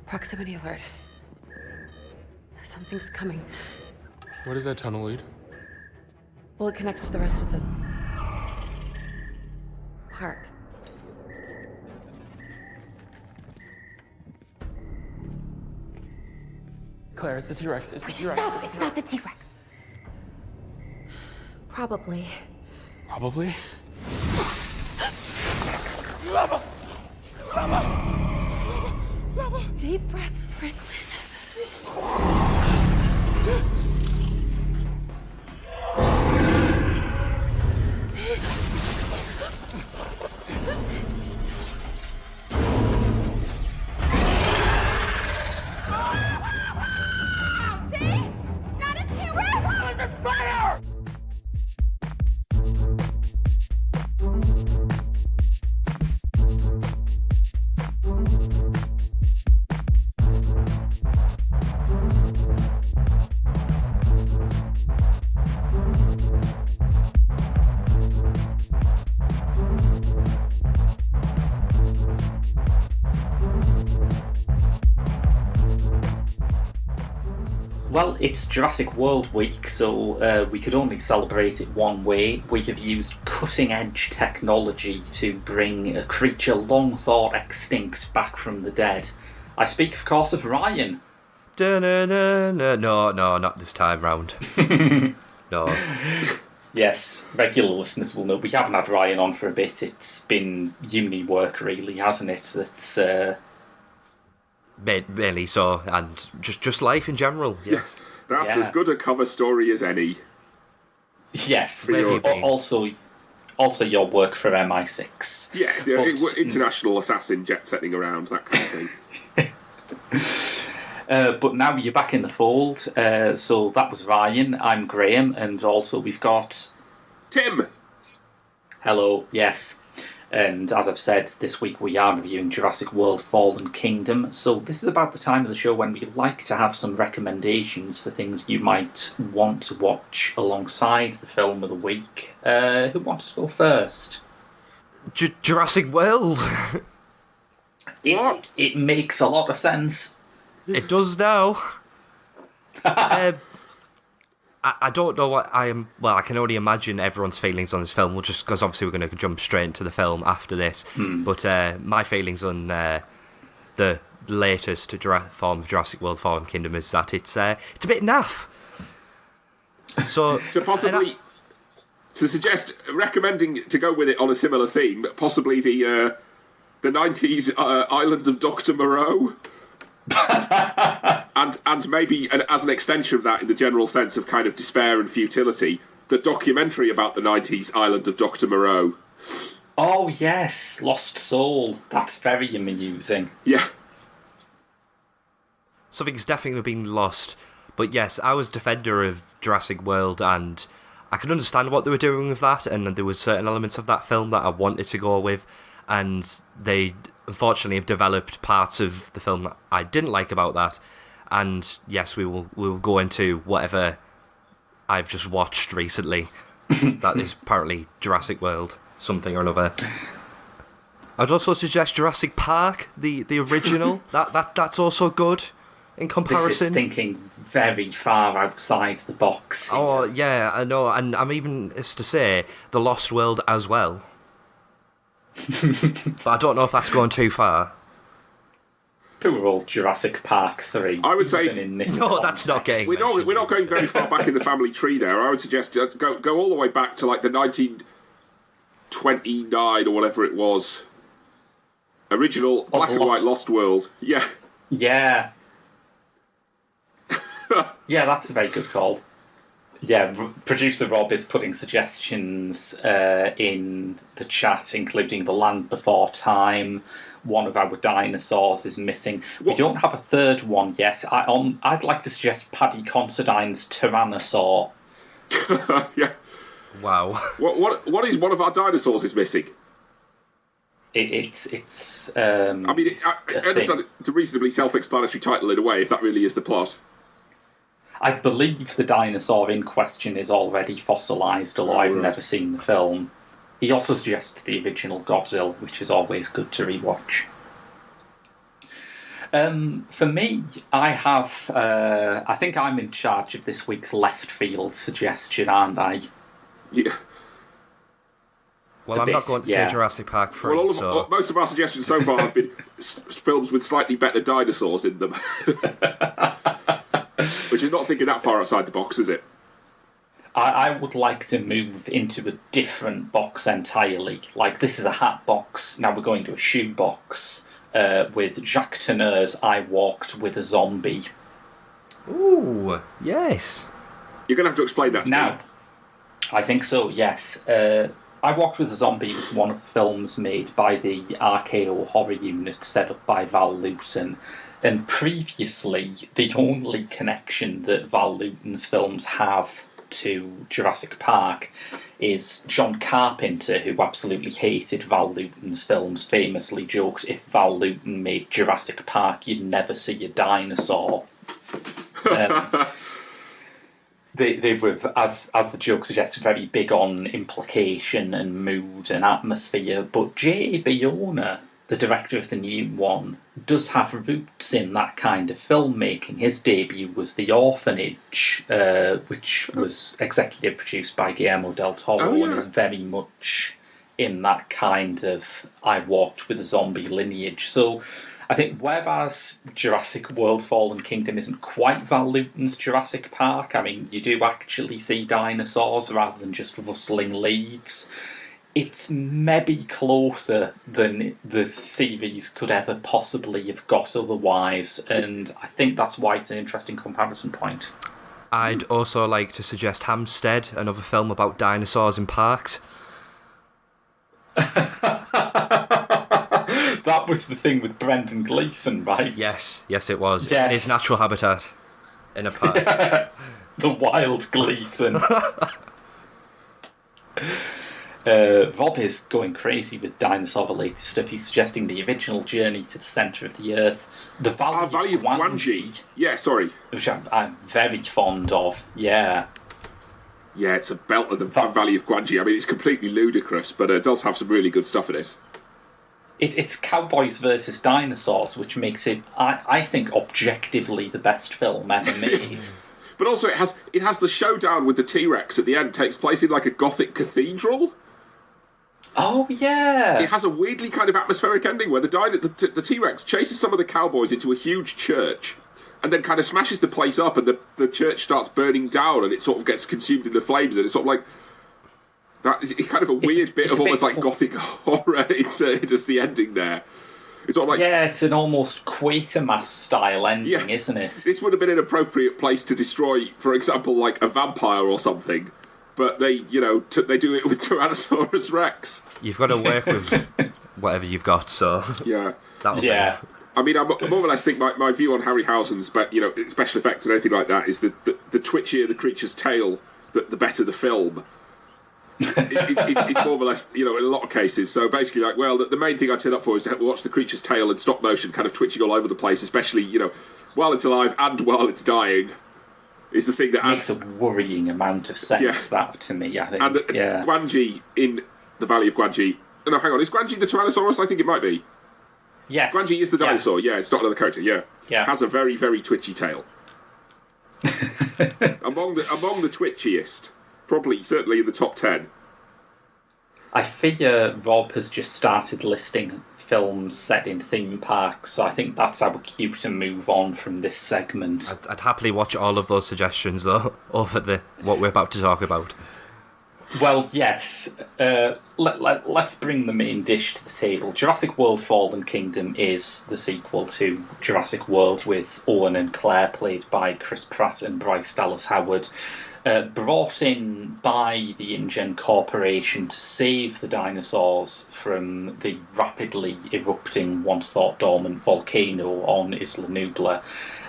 Proximity alert. Something's coming. Where does that tunnel lead? Well, it connects to the rest of the park. Claire, it's the T-Rex. It's the T-Rex. Stop! It's not the T-Rex. Probably. Probably. Deep breaths, Franklin. See? Not a T-Rex! The spider! Well, it's Jurassic World Week, so we could only celebrate it one way. We have used cutting-edge technology to bring a creature long thought extinct back from the dead. I speak, of course, of Ryan. No, not this time round. No. Yes, regular listeners will know we haven't had Ryan on for a bit. It's been uni work, really, hasn't it? That's Mainly so, and just life in general, yes. That's Yeah. as good a cover story as any. yes. Where have you been? Also, your work for MI6. Yeah, But- international assassin jet setting around, that kind of thing. But now you're back in the fold. So that was Ryan. I'm Graham, and also we've got Tim! hello. Yes. And as I've said, this week we are reviewing Jurassic World Fallen Kingdom. So this is about the time of the show when we like to have some recommendations for things you might want to watch alongside the film of the week. Who wants to go first? Jurassic World! It makes a lot of sense. It does now. I don't know what I am. Well, I can only imagine everyone's feelings on this film. Well, just because obviously we're going to jump straight into the film after this. But my feelings on the latest form of Jurassic World: Fallen Kingdom is that it's a bit naff. So To suggest, recommending to go with it on a similar theme, possibly the 90s Island of Dr. Moreau. and maybe as an extension of that, in the general sense of kind of despair and futility, the documentary about the 90s Island of Dr. Moreau. Oh yes, Lost Soul. That's very amusing. Yeah. something's definitely been lost. But yes, I was defender of Jurassic World, and I can understand what they were doing with that, and there was certain elements of that film that I wanted to go with, and they unfortunately have developed parts of the film that I didn't like about that. And yes, we will go into whatever I've just watched recently. That is apparently Jurassic World, something or another. I'd also suggest Jurassic Park, the original. That's also good in comparison. This is thinking very far outside the box here. Oh yeah, I know, and I'm even as to say The Lost World as well. But I don't know if that's going too far. Poor old Jurassic Park 3. I would say- even in this No, that's not context. getting- We're not going very far back in the family tree there. I would suggest go all the way back to like the 1929 or whatever it was. Original black and white Lost World. Yeah. Yeah. Yeah, that's a very good call. Yeah, producer Rob is putting suggestions in the chat, including The Land Before Time. One of our dinosaurs is missing. We don't have a third one yet. I'd like to suggest Paddy Considine's Tyrannosaur. Yeah. Wow. What is one of our dinosaurs is missing? It's I mean, I a understand thing. it's a reasonably self-explanatory title in a way, if that really is the plot. I believe the dinosaur in question is already fossilised, although I've right. never seen the film. He also suggests the original Godzilla, which is always good to rewatch. For me, I have. I think I'm in charge of this week's left field suggestion, aren't I? Yeah. Well, A I'm not bit, going to yeah. say Jurassic Park 3, Well, so... most of our suggestions so far have been films with slightly better dinosaurs in them. Which is not thinking that far outside the box, is it? I would like to move into a different box entirely. Like, this is a hat box, now we're going to a shoe box with Jacques Tourneur's I Walked with a Zombie. Ooh, yes. You're going to have to explain that to Now, me. I think so, yes. I Walked with a Zombie was one of the films made by the RKO horror unit set up by Val Lewton. And previously, the only connection that Val Lewton's films have to Jurassic Park is John Carpenter, who absolutely hated Val Lewton's films, famously joked, if Val Lewton made Jurassic Park, you'd never see a dinosaur. They were, as the joke suggested, very big on implication and mood and atmosphere, but J.A. Bayona, the director of the new one, does have roots in that kind of filmmaking. His debut was The Orphanage, which was executive produced by Guillermo del Toro, and is very much in that kind of I Walked with a Zombie lineage. So I think whereas Jurassic World Fallen Kingdom isn't quite Val Lewton's Jurassic Park, I mean, you do actually see dinosaurs rather than just rustling leaves, it's maybe closer than the series could ever possibly have got otherwise, and I think that's why it's an interesting comparison point. I'd also like to suggest Hampstead, another film about dinosaurs in parks. That was the thing with Brendan Gleeson, right? Yes, it was. Yes. In his natural habitat, in a park. The wild Gleeson. Rob is going crazy with dinosaur-related stuff. He's suggesting the original Journey to the Centre of the Earth, the Valley of Guanji. Yeah, sorry. Which I'm very fond of, yeah. Yeah, it's a belt of the Valley of Guanji. I mean, it's completely ludicrous, but it does have some really good stuff in it. It's cowboys versus dinosaurs, which makes it, I think, objectively the best film ever made. But also, it has the showdown with the T-Rex at the end. Takes place in like a Gothic cathedral. Oh yeah! It has a weirdly kind of atmospheric ending where the T-Rex chases some of the cowboys into a huge church, and then kind of smashes the place up, and the church starts burning down, and it sort of gets consumed in the flames, and it's sort of like. That is kind of a weird bit of almost like Gothic horror. It's just the ending there. It's sort of like, yeah, it's an almost Quatermass style ending, isn't it? This would have been an appropriate place to destroy, for example, like a vampire or something. But they, they do it with Tyrannosaurus Rex. You've got to work with whatever you've got, so Yeah. that'll Yeah. I mean, I more or less think my view on Harryhausen's, special effects and anything like that is that the twitchier the creature's tail, the better the film. It's more or less, in a lot of cases. So basically, the main thing I turn up for is to watch the creature's tail in stop motion, kind of twitching all over the place, especially, while it's alive and while it's dying, is the thing that makes a worrying amount of sense, that, to me, I think. And Guanji in the Valley of Guanji... No, hang on, is Guanji the Tyrannosaurus? I think it might be. Yes. Guanji is the dinosaur, yeah, it's not another character, yeah. Has a very, very twitchy tail. among the twitchiest... Probably, certainly in the top 10. I fear Rob has just started listing films set in theme parks, so I think that's our cue to move on from this segment. I'd happily watch all of those suggestions, though, over what we're about to talk about. Well, yes. Let's bring the main dish to the table. Jurassic World Fallen Kingdom is the sequel to Jurassic World, with Owen and Claire, played by Chris Pratt and Bryce Dallas Howard, brought in by the InGen Corporation to save the dinosaurs from the rapidly erupting, once thought dormant volcano on Isla Nublar.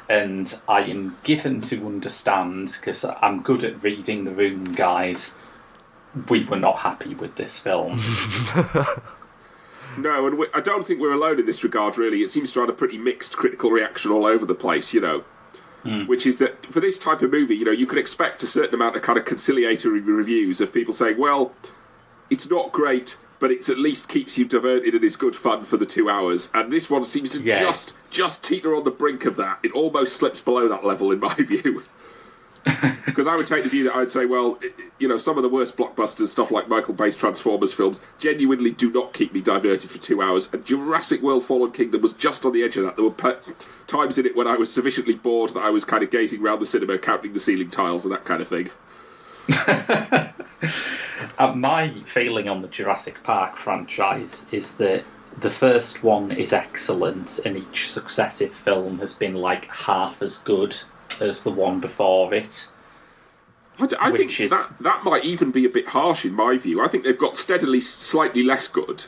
And I am given to understand, because I'm good at reading the room, guys, we were not happy with this film. No, and I don't think we're alone in this regard, really. It seems to have a pretty mixed critical reaction all over the place, Which is that for this type of movie, you could expect a certain amount of kind of conciliatory reviews of people saying, well, it's not great, but it's at least keeps you diverted and is good fun for the 2 hours. And this one seems to Yeah. just teeter on the brink of that. It almost slips below that level in my view. Because I would take the view that I'd say, well, some of the worst blockbusters, stuff like Michael Bay's Transformers films, genuinely do not keep me diverted for 2 hours. And Jurassic World Fallen Kingdom was just on the edge of that. There were times in it when I was sufficiently bored that I was kind of gazing around the cinema, counting the ceiling tiles and that kind of thing. My feeling on the Jurassic Park franchise is that the first one is excellent, and each successive film has been like half as good as the one before it. I think that might even be a bit harsh in my view. I think they've got steadily slightly less good.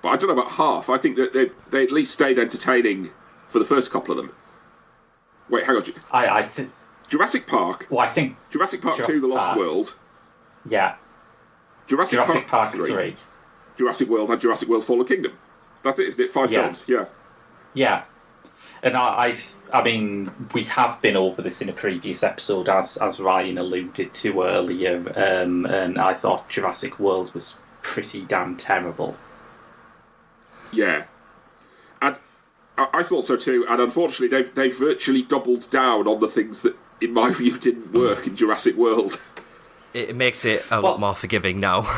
But I don't know about half. I think that they at least stayed entertaining for the first couple of them. Wait, hang on. I think. Jurassic Park. Well, I think Jurassic Park Jurassic 2, The Lost Park. World. Yeah. Jurassic Park 3. Jurassic World and Jurassic World Fallen Kingdom. That's it, isn't it? 5 films. Yeah. Yeah. And I mean, we have been over this in a previous episode, as Ryan alluded to earlier, and I thought Jurassic World was pretty damn terrible. Yeah. And I thought so too, and unfortunately they've virtually doubled down on the things that, in my view, didn't work in Jurassic World. It makes it a lot more forgiving now.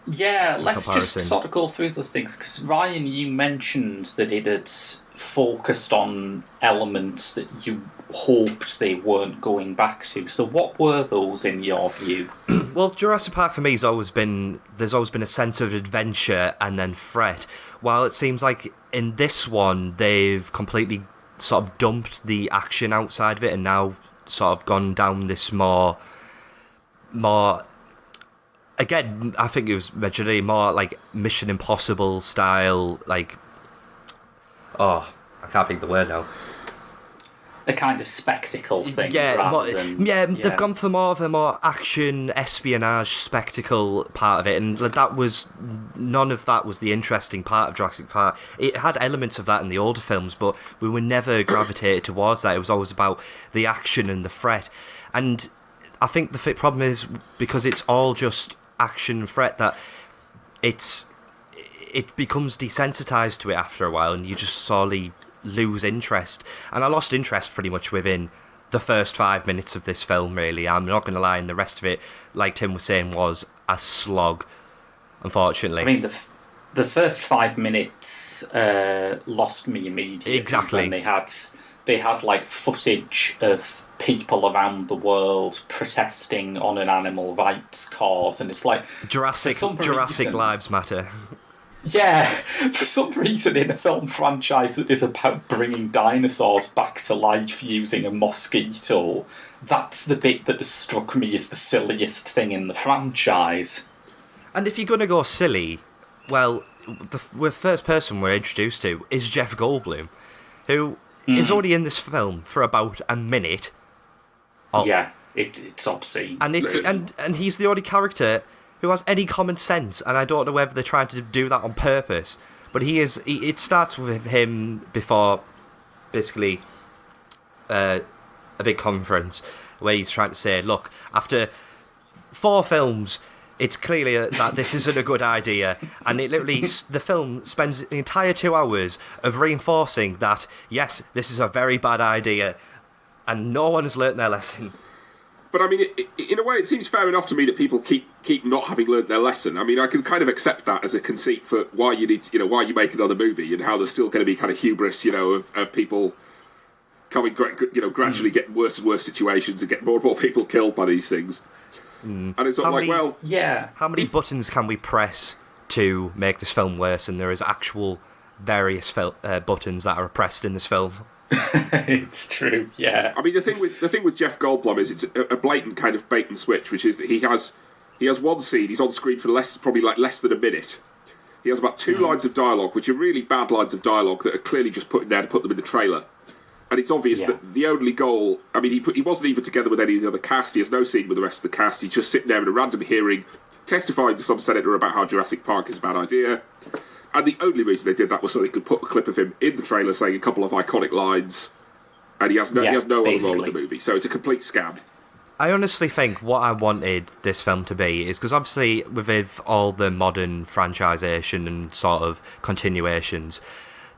Yeah, let's comparison. just sort of go through those things, because Ryan, you mentioned that it had focused on elements that you hoped they weren't going back to. So what were those in your view? Well, Jurassic Park for me there's always been a sense of adventure and then threat. While it seems like in this one they've completely sort of dumped the action outside of it and now sort of gone down this more. Again, I think it was mentioned more like Mission Impossible style, like. Oh, I can't think of the word now. A kind of spectacle thing. They've gone for more of a more action espionage spectacle part of it, and none of that was the interesting part of Jurassic Park. It had elements of that in the older films, but we were never gravitated towards that. It was always about the action and the threat, and I think the problem is because it's all just action and threat that it becomes desensitized to it after a while, and you just slowly lose interest. And I lost interest pretty much within the first 5 minutes of this film, really. I'm not going to lie, and the rest of it, like Tim was saying, was a slog, unfortunately. I mean, the first 5 minutes lost me immediately. Exactly. When they had like footage of people around the world protesting on an animal rights cause, and it's like Jurassic Lives Matter. Yeah, for some reason in a film franchise that is about bringing dinosaurs back to life using a mosquito, that's the bit that has struck me as the silliest thing in the franchise. And if you're going to go silly, well, the first person we're introduced to is Jeff Goldblum, who is already in this film for about a minute. Yeah, it's obscene. And and he's the only character who has any common sense, and I don't know whether they're trying to do that on purpose, but it starts with him before basically a big conference where he's trying to say, look, after 4 films it's clear that this isn't a good idea, and it literally the film spends the entire 2 hours of reinforcing that yes, this is a very bad idea, and no one has learnt their lesson. But I mean, in a way, it seems fair enough to me that people keep not having learned their lesson. I mean, I can kind of accept that as a conceit for why you need, why you make another movie, and how there's still going to be kind of hubris, of people coming, gradually getting worse and worse situations and get more and more people killed by these things. And it's sort of like, well, yeah. How many buttons can we press to make this film worse? And there is actual various buttons that are pressed in this film. It's true, yeah. I mean, the thing with Jeff Goldblum is it's a blatant kind of bait and switch, which is that he has one scene. He's on screen for less than a minute. He has about 2 lines of dialogue, which are really bad lines of dialogue that are clearly just put in there to put them in the trailer. And it's obvious that the only goal... I mean, he wasn't even together with any of the other cast. He has no scene with the rest of the cast. He's just sitting there in a random hearing, testifying to some senator about how Jurassic Park is a bad idea. And the only reason they did that was so they could put a clip of him in the trailer saying a couple of iconic lines. And he has no other role in the movie. So it's a complete scam. I honestly think what I wanted this film to be is, because obviously with all the modern franchisation and sort of continuations,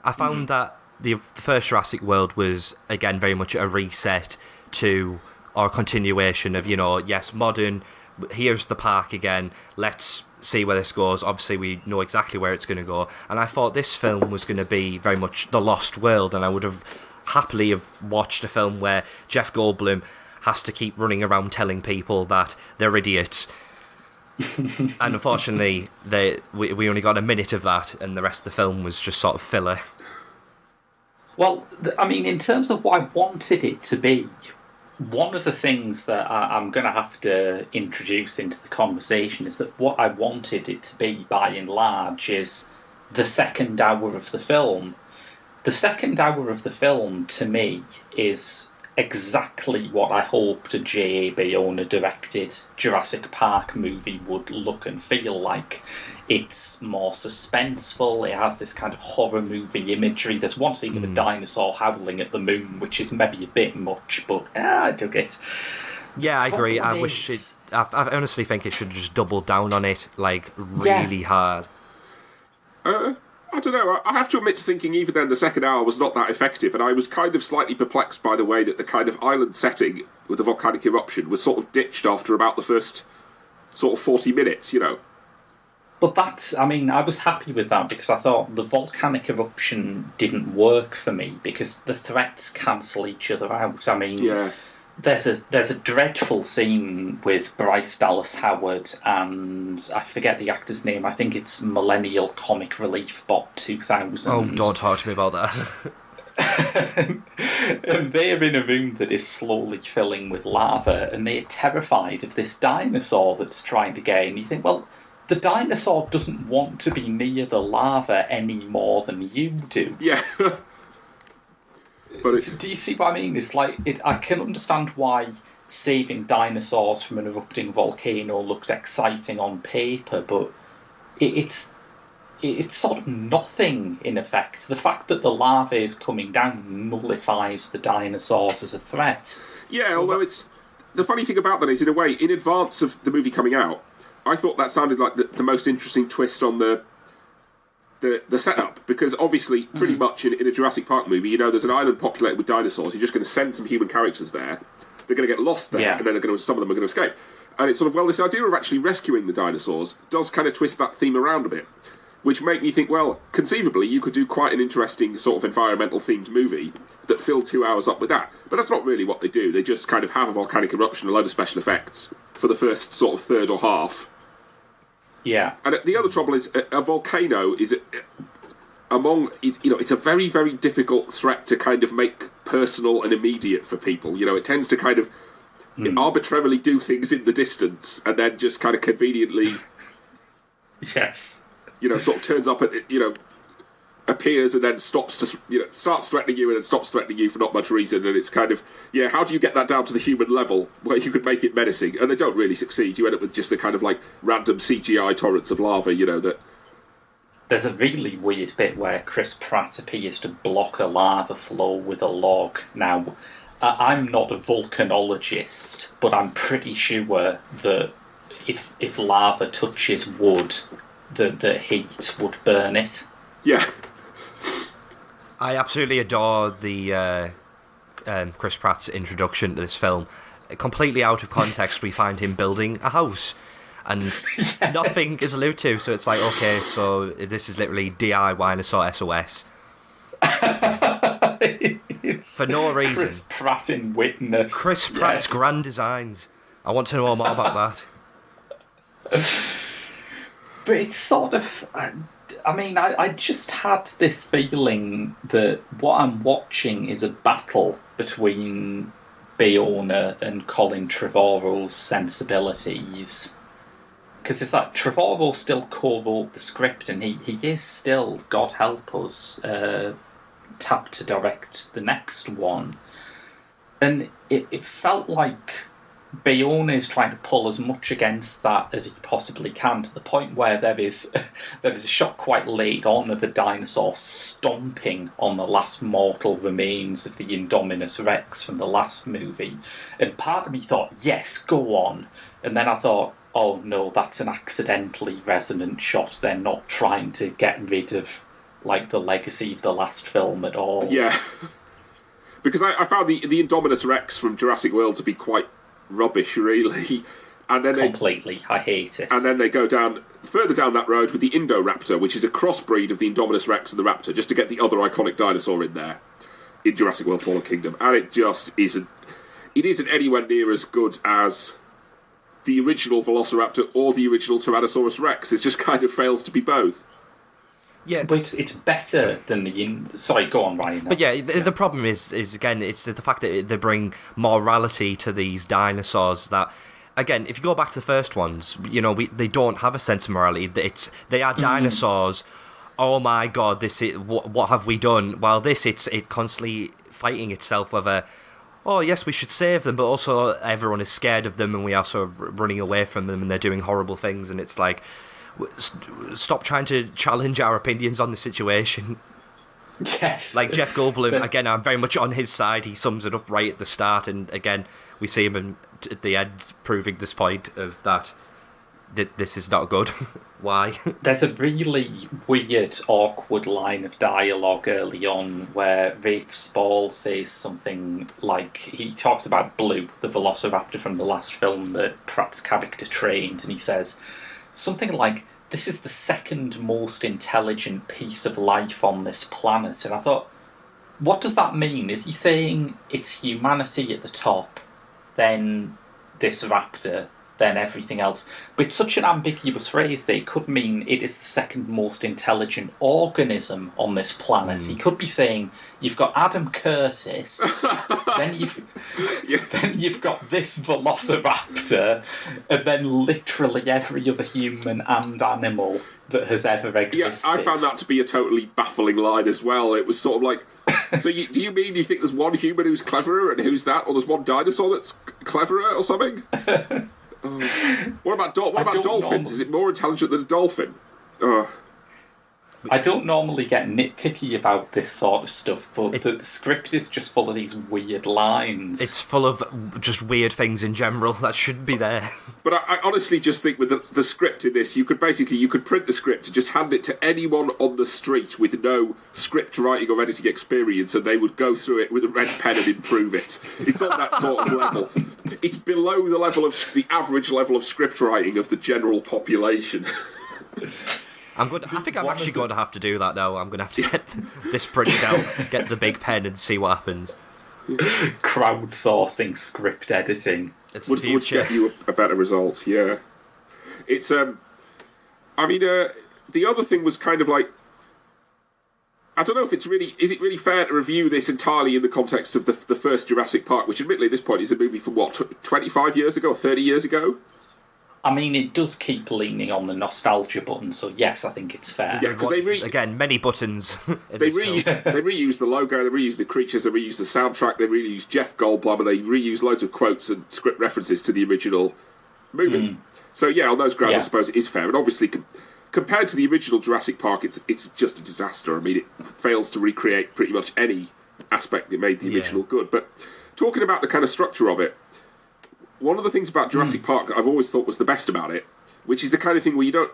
I found that the first Jurassic World was, again, very much a reset to, or continuation of, yes, modern, here's the park again, let's see where this goes. Obviously, we know exactly where it's going to go. And I thought this film was going to be very much The Lost World, and I would have happily have watched a film where Jeff Goldblum has to keep running around telling people that they're idiots. And unfortunately, we only got a minute of that, and the rest of the film was just sort of filler. Well, I mean, in terms of what I wanted it to be, one of the things that I'm going to have to introduce into the conversation is that what I wanted it to be, by and large, is the second hour of the film. The second hour of the film, to me, is exactly what I hoped a J.A. Bayona-directed Jurassic Park movie would look and feel like. It's more suspenseful, it has this kind of horror movie imagery. There's one scene of a dinosaur howling at the moon, which is maybe a bit much, but I dug it. Yeah, I agree. I honestly think it should just double down on it, like, really hard. I don't know, I have to admit to thinking even then the second hour was not that effective, and I was kind of slightly perplexed by the way that the kind of island setting with the volcanic eruption was sort of ditched after about the first sort of 40 minutes, But I was happy with that because I thought the volcanic eruption didn't work for me because the threats cancel each other out. I mean, Yeah. there's a dreadful scene with Bryce Dallas Howard and I forget the actor's name. I think it's Millennial Comic Relief Bot 2000. Oh, don't talk to me about that. And they're in a room that is slowly filling with lava, and they're terrified of this dinosaur that's trying to get in. You think, well, the dinosaur doesn't want to be near the lava any more than you do. Yeah. But Do you see what I mean? It's like I can understand why saving dinosaurs from an erupting volcano looked exciting on paper, but it's sort of nothing in effect. The fact that the lava is coming down nullifies the dinosaurs as a threat. Yeah, although it's the funny thing about that is, in a way, in advance of the movie coming out, I thought that sounded like the most interesting twist on the setup, because obviously pretty much in a Jurassic Park movie, there's an island populated with dinosaurs. You're just going to send some human characters there. They're going to get lost there, and then some of them are going to escape. And it's sort of, well, this idea of actually rescuing the dinosaurs does kind of twist that theme around a bit, which make me think, well, conceivably you could do quite an interesting sort of environmental themed movie that filled 2 hours up with that. But that's not really what they do. They just kind of have a volcanic eruption, a load of special effects for the first sort of third or half. Yeah. And the other trouble is a volcano is it's a very, very difficult threat to kind of make personal and immediate for people. It tends to kind of arbitrarily do things in the distance and then just kind of conveniently Yes. Sort of turns up at, appears and then stops to, starts threatening you and then stops threatening you for not much reason. And it's kind of, how do you get that down to the human level where you could make it menacing? And they don't really succeed. You end up with just the kind of like random CGI torrents of lava, that... There's a really weird bit where Chris Pratt appears to block a lava flow with a log. Now, I'm not a volcanologist, but I'm pretty sure that if lava touches wood, the heat would burn it. Yeah. I absolutely adore the Chris Pratt's introduction to this film. Completely out of context, we find him building a house, and nothing is alluded to. So it's like, okay, so this is literally DIY SOS. For no reason. Chris Pratt in Witness. Chris Pratt's grand designs. I want to know more about that. But it's sort of... I just had this feeling that what I'm watching is a battle between Bayona and Colin Trevorrow's sensibilities. Because it's like Trevorrow still co-wrote the script, and he is still, God help us, tapped to direct the next one. And it felt like Bayona is trying to pull as much against that as he possibly can, to the point where there is a shot quite late on of a dinosaur stomping on the last mortal remains of the Indominus Rex from the last movie. And part of me thought, yes, go on. And then I thought, oh no, that's an accidentally resonant shot. They're not trying to get rid of like the legacy of the last film at all. Yeah. Because I found the Indominus Rex from Jurassic World to be quite rubbish, really. And then Completely. I hate it. And then they go further down that road with the Indoraptor, which is a crossbreed of the Indominus Rex and the Raptor, just to get the other iconic dinosaur in there in Jurassic World Fallen Kingdom. And it just isn't anywhere near as good as the original Velociraptor or the original Tyrannosaurus Rex. It just kind of fails to be both. Yeah, but it's better than the... Sorry, go on, Ryan. But yeah, the problem is again, it's the fact that they bring morality to these dinosaurs that... Again, if you go back to the first ones, you know, they don't have a sense of morality. They are dinosaurs. Oh my god, this is what have we done? While it's constantly fighting itself whether, oh yes, we should save them, but also everyone is scared of them and we are sort of running away from them and they're doing horrible things, and it's like, stop trying to challenge our opinions on the situation. Yes. Like Jeff Goldblum, again, I'm very much on his side. He sums it up right at the start, and again, we see him at the end proving this point of that this is not good. Why? There's a really weird, awkward line of dialogue early on where Rafe Spall says something like, he talks about Blue, the Velociraptor from the last film that Pratt's character trained, and he says something like, this is the second most intelligent piece of life on this planet. And I thought, what does that mean? Is he saying it's humanity at the top, then this raptor, then everything else? But it's such an ambiguous phrase that it could mean it is the second most intelligent organism on this planet. He could be saying you've got Adam Curtis, then you've got this Velociraptor, and then literally every other human and animal that has ever existed. Yeah, I found that to be a totally baffling line as well. It was sort of like, so do you mean you think there's one human who's cleverer and who's that, or there's one dinosaur that's cleverer or something? What about dolphins? Is it more intelligent than a dolphin? I don't normally get nitpicky about this sort of stuff, but the script is just full of these weird lines. It's full of just weird things in general that shouldn't be there. But I honestly just think with the script in this, you could print the script and just hand it to anyone on the street with no script writing or editing experience, and they would go through it with a red pen and improve it. It's on that sort of level. It's below the level of the average level of script writing of the general population. I think I'm actually going to have to do that now. I'm going to have to get this printed out, get the big pen, and see what happens. Crowdsourcing script editing. It's would get you a better result, yeah. It's, the other thing was kind of like, I don't know if is it really fair to review this entirely in the context of the first Jurassic Park, which admittedly at this point is a movie from, 25 years ago or 30 years ago? I mean, it does keep leaning on the nostalgia button, so yes, I think it's fair. Yeah, because again, many buttons. They reuse the logo, they reuse the creatures, they reuse the soundtrack, they reuse Jeff Goldblum, and they reuse loads of quotes and script references to the original movie. So yeah, on those grounds, I suppose it is fair. And obviously, compared to the original Jurassic Park, it's just a disaster. I mean, it fails to recreate pretty much any aspect that made the original good. But talking about the kind of structure of it, one of the things about Jurassic Park that I've always thought was the best about it, which is the kind of thing where you don't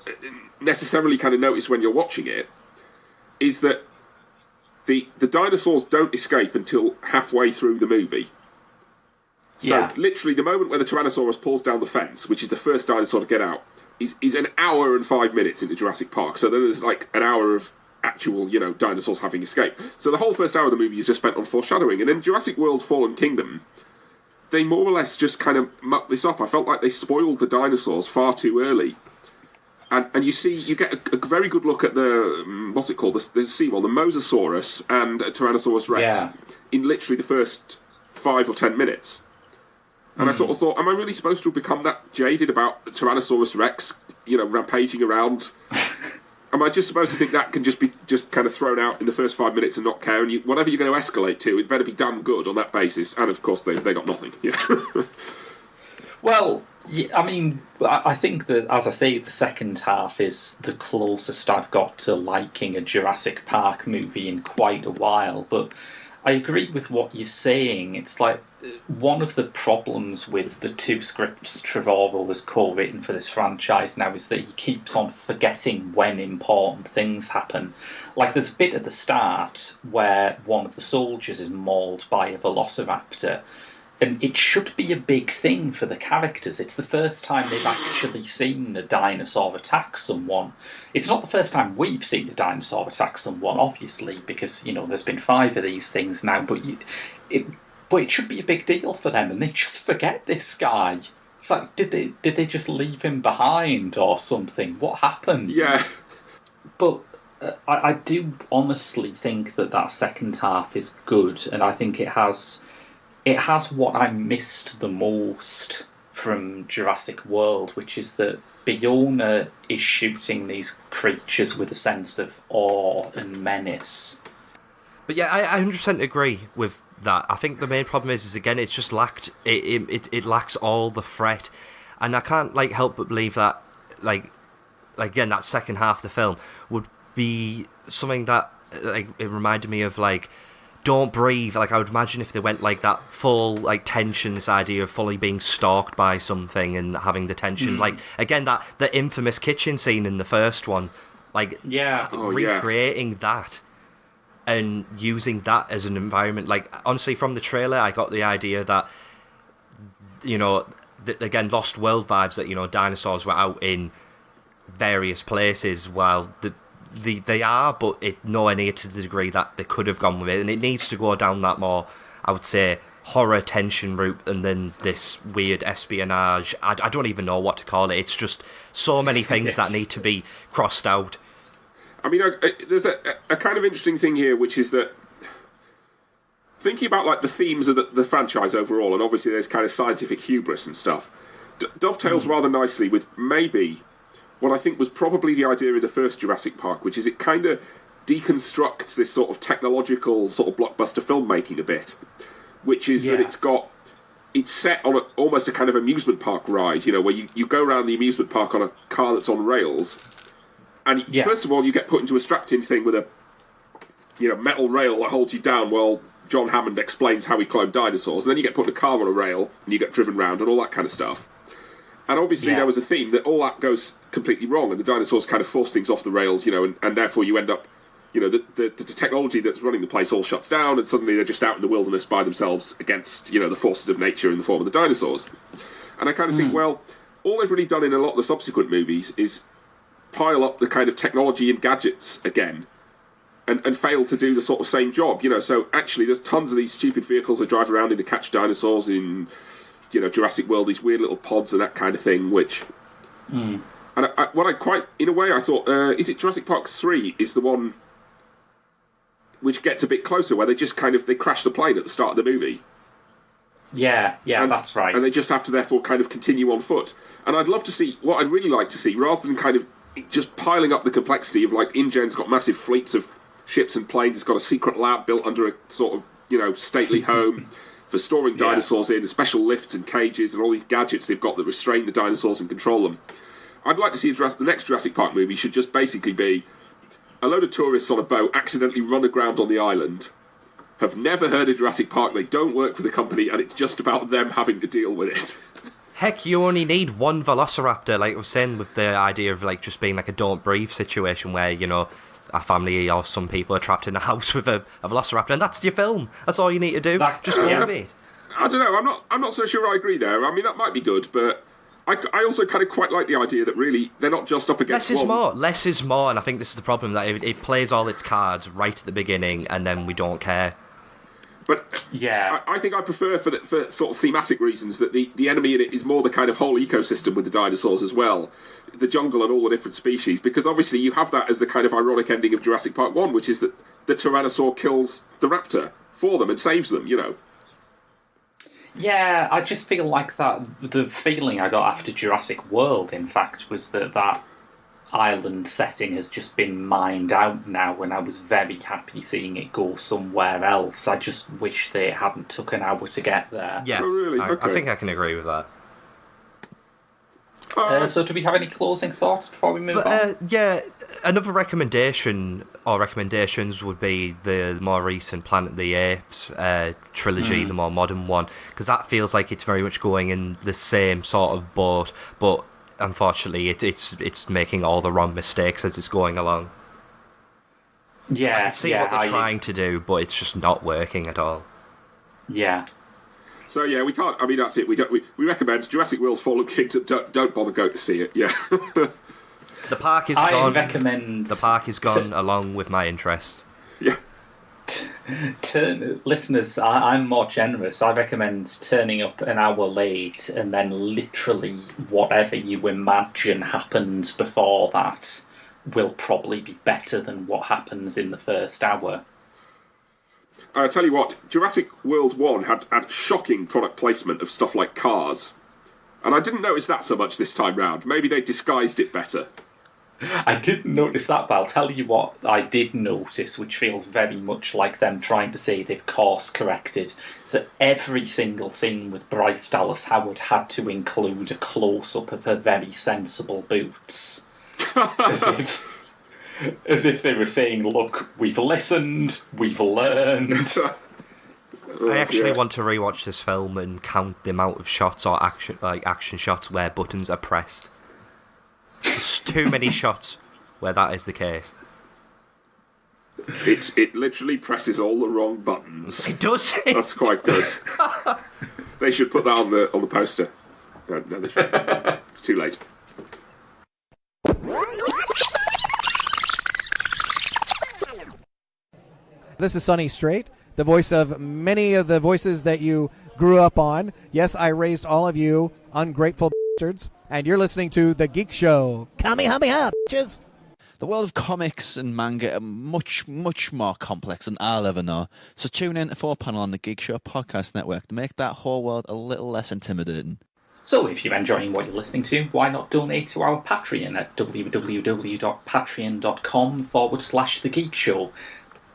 necessarily kind of notice when you're watching it, is that the dinosaurs don't escape until halfway through the movie. So literally the moment where the Tyrannosaurus pulls down the fence, which is the first dinosaur to get out, is an hour and 5 minutes into Jurassic Park. So then there's like an hour of actual, dinosaurs having escaped. So the whole first hour of the movie is just spent on foreshadowing. And in Jurassic World Fallen Kingdom, they more or less just kind of mucked this up. I felt like they spoiled the dinosaurs far too early. And you get a very good look at the, what's it called, the seawall, the Mosasaurus and Tyrannosaurus Rex in literally the first 5 or 10 minutes. And I sort of thought, am I really supposed to have become that jaded about Tyrannosaurus Rex, rampaging around? Am I just supposed to think that can just be kind of thrown out in the first 5 minutes and not care? And whatever you're going to escalate to, it better be damn good on that basis. And of course, they got nothing. Yeah. Well, yeah, I mean, I think that, as I say, the second half is the closest I've got to liking a Jurassic Park movie in quite a while. But I agree with what you're saying. It's like one of the problems with the two scripts Trevorrow has co-written for this franchise now is that he keeps on forgetting when important things happen. Like, there's a bit at the start where one of the soldiers is mauled by a velociraptor, and it should be a big thing for the characters. It's the first time they've actually seen a dinosaur attack someone. It's not the first time we've seen a dinosaur attack someone, obviously, because, you know, there's been 5 of these things now, but it should be a big deal for them, and they just forget this guy. It's like, did they just leave him behind or something? What happened? Yeah. But I do honestly think that second half is good, and I think it has what I missed the most from Jurassic World, which is that Bjorn is shooting these creatures with a sense of awe and menace. But yeah, I 100% agree with that. I think the main problem is again, it's just lacked. It lacks all the threat, and I can't help but believe that again, that second half of the film would be something that it reminded me of Don't Breathe. I would imagine if they went that full tension, this idea of fully being stalked by something and having the tension. Again, that the infamous kitchen scene in the first one, recreating that and using that as an environment. Honestly, from the trailer, I got the idea that, again, Lost World vibes, that, dinosaurs were out in various places while they are, but it nowhere near to the degree that they could have gone with it, and it needs to go down that more, I would say, horror tension route, and then this weird espionage. I don't even know what to call it. It's just so many things that need to be crossed out. I mean, there's a kind of interesting thing here, which is that thinking about the themes of the franchise overall, and obviously there's kind of scientific hubris and stuff, dovetails rather nicely with maybe what I think was probably the idea in the first Jurassic Park, which is it kind of deconstructs this sort of technological sort of blockbuster filmmaking a bit, which is that it's set on almost a kind of amusement park ride, where you go around the amusement park on a car that's on rails, and first of all you get put into a strapped-in thing with a metal rail that holds you down while John Hammond explains how he cloned dinosaurs, and then you get put in a car on a rail and you get driven round and all that kind of stuff. And obviously there was a theme that all that goes completely wrong, and the dinosaurs kind of force things off the rails, and therefore you end up, the technology that's running the place all shuts down, and suddenly they're just out in the wilderness by themselves against, the forces of nature in the form of the dinosaurs. And I kind of think, well, all they've really done in a lot of the subsequent movies is pile up the kind of technology and gadgets again, and fail to do the sort of same job, So actually there's tons of these stupid vehicles that drive around in to catch dinosaurs in Jurassic World, these weird little pods and that kind of thing, which... And in a way, I thought, is it Jurassic Park 3 is the one which gets a bit closer, where they just they crash the plane at the start of the movie. Yeah, that's right. And they just have to therefore kind of continue on foot. And I'd love to see, what I'd really like to see, rather than kind of just piling up the complexity of InGen's got massive fleets of ships and planes, it's got a secret lab built under a sort of, stately home for storing dinosaurs in, special lifts and cages and all these gadgets they've got that restrain the dinosaurs and control them. I'd like to see the next Jurassic Park movie should just basically be a load of tourists on a boat accidentally run aground on the island, have never heard of Jurassic Park, they don't work for the company, and it's just about them having to deal with it. Heck, you only need one velociraptor, like I was saying, with the idea of just being a Don't Breathe situation where, a family or some people are trapped in a house with a velociraptor, and that's your film. That's all you need to do. Just go with it. I don't know. I'm not so sure I agree there. I mean, that might be good, but I also kind of quite like the idea that really they're not just up against less is more. Less is more, and I think this is the problem, that it plays all its cards right at the beginning, and then we don't care. But I think I prefer for sort of thematic reasons that the enemy in it is more the kind of whole ecosystem with the dinosaurs as well, the jungle and all the different species, because obviously you have that as the kind of ironic ending of Jurassic Park 1, which is that the Tyrannosaur kills the raptor for them and saves them, Yeah, I just feel like that. The feeling I got after Jurassic World, in fact, was that island setting has just been mined out now, and I was very happy seeing it go somewhere else. I just wish they hadn't took an hour to get there. Yes, oh, really? Okay. I think I can agree with that. So do we have any closing thoughts before we move on? Yeah, another recommendation or recommendations would be the more recent Planet of the Apes trilogy, the more modern one, because that feels like it's very much going in the same sort of boat, but unfortunately it's making all the wrong mistakes as it's going along. Yeah, I can see what they're trying to do, but it's just not working at all. Yeah. So yeah, we can't. I mean, that's it. We recommend Jurassic World: Fallen Kingdom. Don't bother going to see it. Yeah. The park is I gone. recommend. The park is gone, along with my interest. Yeah. Listeners, I'm more generous. I recommend turning up an hour late and then literally whatever you imagine happened before that will probably be better than what happens in the first hour. I tell you what, Jurassic World 1 had shocking product placement of stuff like cars. And I didn't notice that so much this time round. Maybe they disguised it better. I didn't notice that, but I'll tell you what I did notice, which feels very much like them trying to say they've course corrected, is that every single scene with Bryce Dallas Howard had to include a close-up of her very sensible boots. As if they were saying, look, we've listened, we've learned. I actually want to rewatch this film and count the amount of shots or action shots where buttons are pressed. There's too many shots where that is the case. It literally presses all the wrong buttons. It does. That's quite good. They should put that on the poster. No, they shouldn't. It's too late. This is Sonny Strait, the voice of many of the voices that you grew up on. Yes, I raised all of you ungrateful bastards, and you're listening to The Geek Show. Kamehameha, bitches! The world of comics and manga are much, much more complex than I'll ever know. So tune in to 4Panel on the Geek Show podcast network to make that whole world a little less intimidating. So if you're enjoying what you're listening to, why not donate to our Patreon at www.patreon.com/The Geek Show.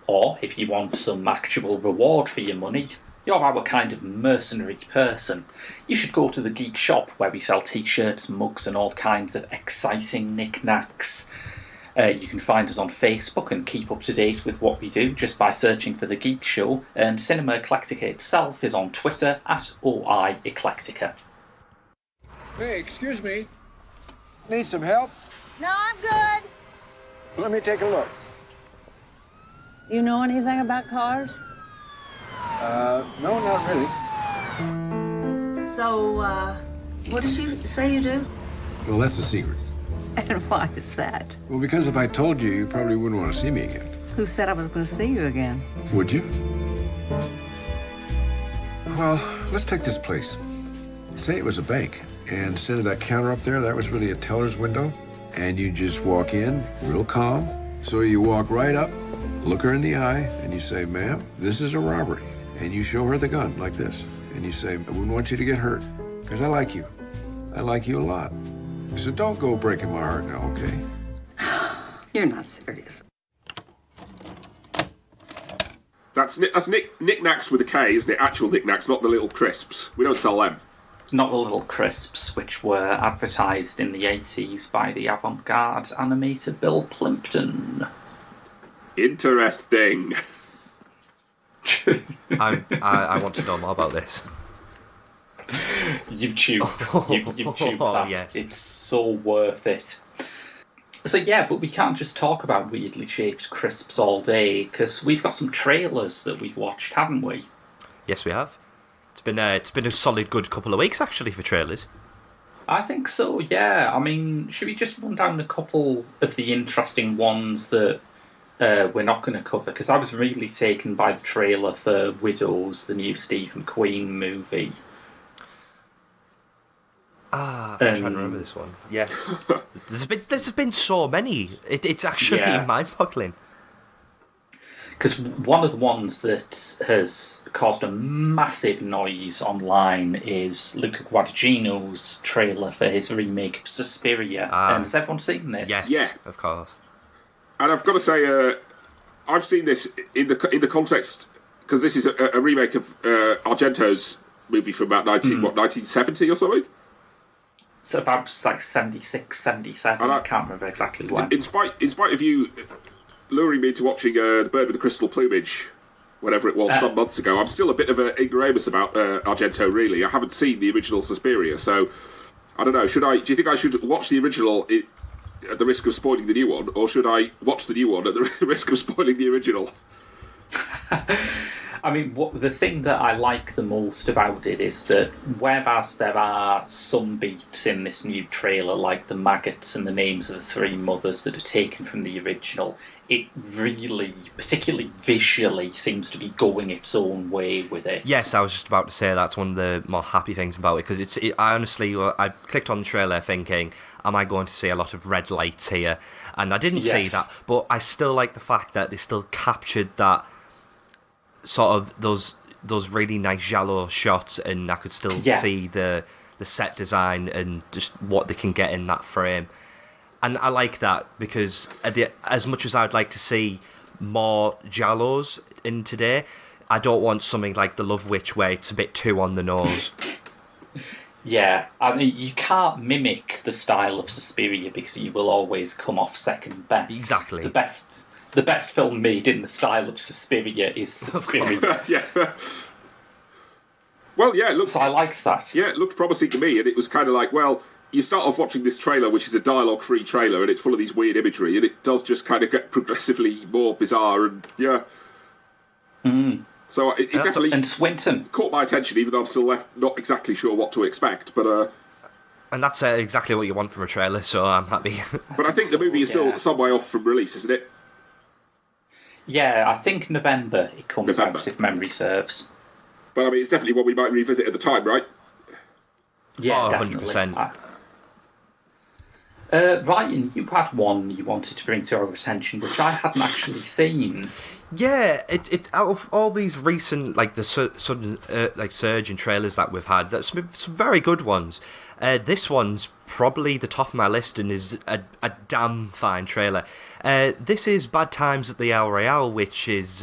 Or, if you want some actual reward for your money, you're our kind of mercenary person, you should go to the Geek Shop, where we sell t-shirts, mugs and all kinds of exciting knickknacks. You can find us on Facebook and keep up to date with what we do just by searching for The Geek Show, and Cinema Eclectica itself is on Twitter at OI Eclectica. Hey, excuse me. Need some help? No, I'm good. Let me take a look. You know anything about cars? No, not really. So, what did you say you do? Well, that's a secret. And why is that? Well, because if I told you, you probably wouldn't want to see me again. Who said I was going to see you again? Would you? Well, let's take this place. Say it was a bank, and instead of that counter up there, that was really a teller's window, and you just walk in, real calm. So you walk right up, look her in the eye, and you say, ma'am, this is a robbery. And you show her the gun, like this. And you say, I wouldn't want you to get hurt, because I like you. I like you a lot. So don't go breaking my heart now, okay? You're not serious. That's knickknacks with a K, isn't it? Actual knickknacks, not the little crisps. We don't sell them. Not the little crisps, which were advertised in the 80s by the avant-garde animator Bill Plimpton. Interesting. I want to know more about this. YouTube that. Yes. It's so worth it. So yeah, but we can't just talk about weirdly shaped crisps all day, because we've got some trailers that we've watched, haven't we? Yes, we have. It's been a solid good couple of weeks actually for trailers. I think so, yeah. I mean, should we just run down a couple of the interesting ones that we're not going to cover? Because I was really taken by the trailer for Widows, the new Steve McQueen movie. I'm trying to remember this one. Yes. There's been so many. It's actually mind-boggling. Because one of the ones that has caused a massive noise online is Luca Guadagnino's trailer for his remake of Suspiria. And has everyone seen this? Yes, yeah, of course. And I've got to say, I've seen this in the context, because this is a remake of Argento's movie from about 1970 or something. It's about like 76, 77. I can't remember exactly when. In spite of you luring me into watching The Bird with the Crystal Plumage, whatever it was, some months ago, I'm still a bit of an ignoramus about Argento, really. I haven't seen the original Suspiria, so I don't know. Do you think I should watch the original at the risk of spoiling the new one, or should I watch the new one at the risk of spoiling the original? I mean, the thing that I like the most about it is that whereas there are some beats in this new trailer, like the maggots and the names of the three mothers that are taken from the original, it really, particularly visually, seems to be going its own way with it. Yes, I was just about to say that's one of the more happy things about it, because I honestly, I clicked on the trailer thinking, am I going to see a lot of red lights here? And I didn't see that, but I still like the fact that they still captured that sort of those really nice giallo shots, and I could still see the set design and just what they can get in that frame. And I like that, because as much as I'd like to see more giallos in today, I don't want something like The Love Witch where it's a bit too on the nose. Yeah, I mean, you can't mimic the style of Suspiria because you will always come off second best. Exactly. The best film made in the style of Suspiria is Suspiria. Yeah. Well, yeah, it looks. So I liked that. Yeah, it looked promising to me, and it was kind of like, well, you start off watching this trailer, which is a dialogue-free trailer, and it's full of these weird imagery, and it does just kind of get progressively more bizarre, and yeah. So it definitely and Swinton caught my attention, even though I'm still left not exactly sure what to expect. But and that's exactly what you want from a trailer, so I'm happy. But I think the movie is still some way off from release, isn't it? Yeah, I think November it comes out, if memory serves. But I mean, it's definitely one we might revisit at the time, right? Yeah, definitely. 100%. Ryan, you had one you wanted to bring to our attention, which I hadn't actually seen. Yeah, it out of all these recent the sudden surge in trailers that we've had, that's some very good ones. This one's probably the top of my list and is a damn fine trailer. This is Bad Times at the El Royale, which is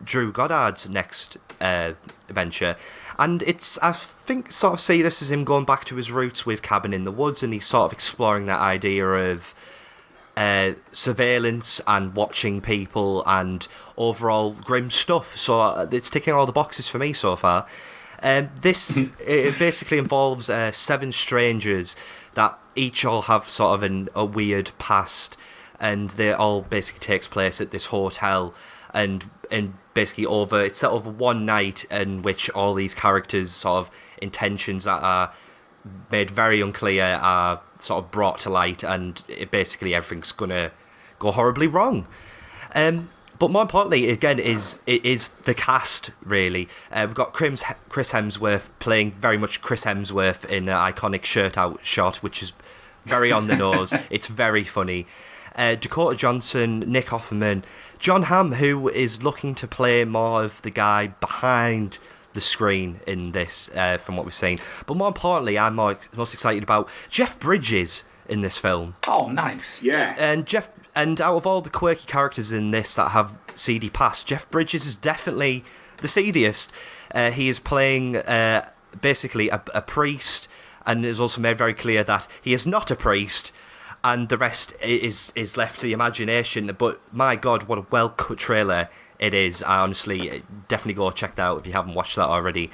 Drew Goddard's next venture, and I think sort of see this as him going back to his roots with Cabin in the Woods, and he's sort of exploring that idea of surveillance and watching people and overall grim stuff. So it's ticking all the boxes for me so far. This it basically involves 7 strangers that each all have sort of a weird past, and they all basically takes place at this hotel, and basically it's sort of one night in which all these characters' sort of intentions that are made very unclear are sort of brought to light, and basically everything's gonna go horribly wrong. But more importantly, again, it is the cast, really. We've got Chris Hemsworth playing very much Chris Hemsworth in an iconic shirt-out shot, which is very on the nose. It's very funny. Dakota Johnson, Nick Offerman, John Hamm, who is looking to play more of the guy behind the screen in this, from what we've seen. But more importantly, I'm most excited about Jeff Bridges in this film. Oh, nice. Yeah. And out of all the quirky characters in this that have seedy past, Jeff Bridges is definitely the seediest. He is playing basically a priest, and it's also made very clear that he is not a priest, and the rest is left to the imagination. But my God, what a well-cut trailer it is. I honestly definitely go check that out if you haven't watched that already.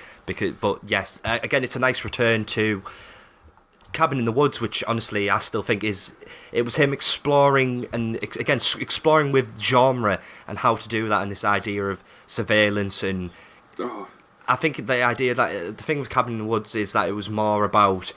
But yes, again, it's a nice return to Cabin in the Woods, which honestly I still think it was him exploring, and again exploring with genre and how to do that, and this idea of surveillance. And I think the idea that the thing with Cabin in the Woods is that it was more about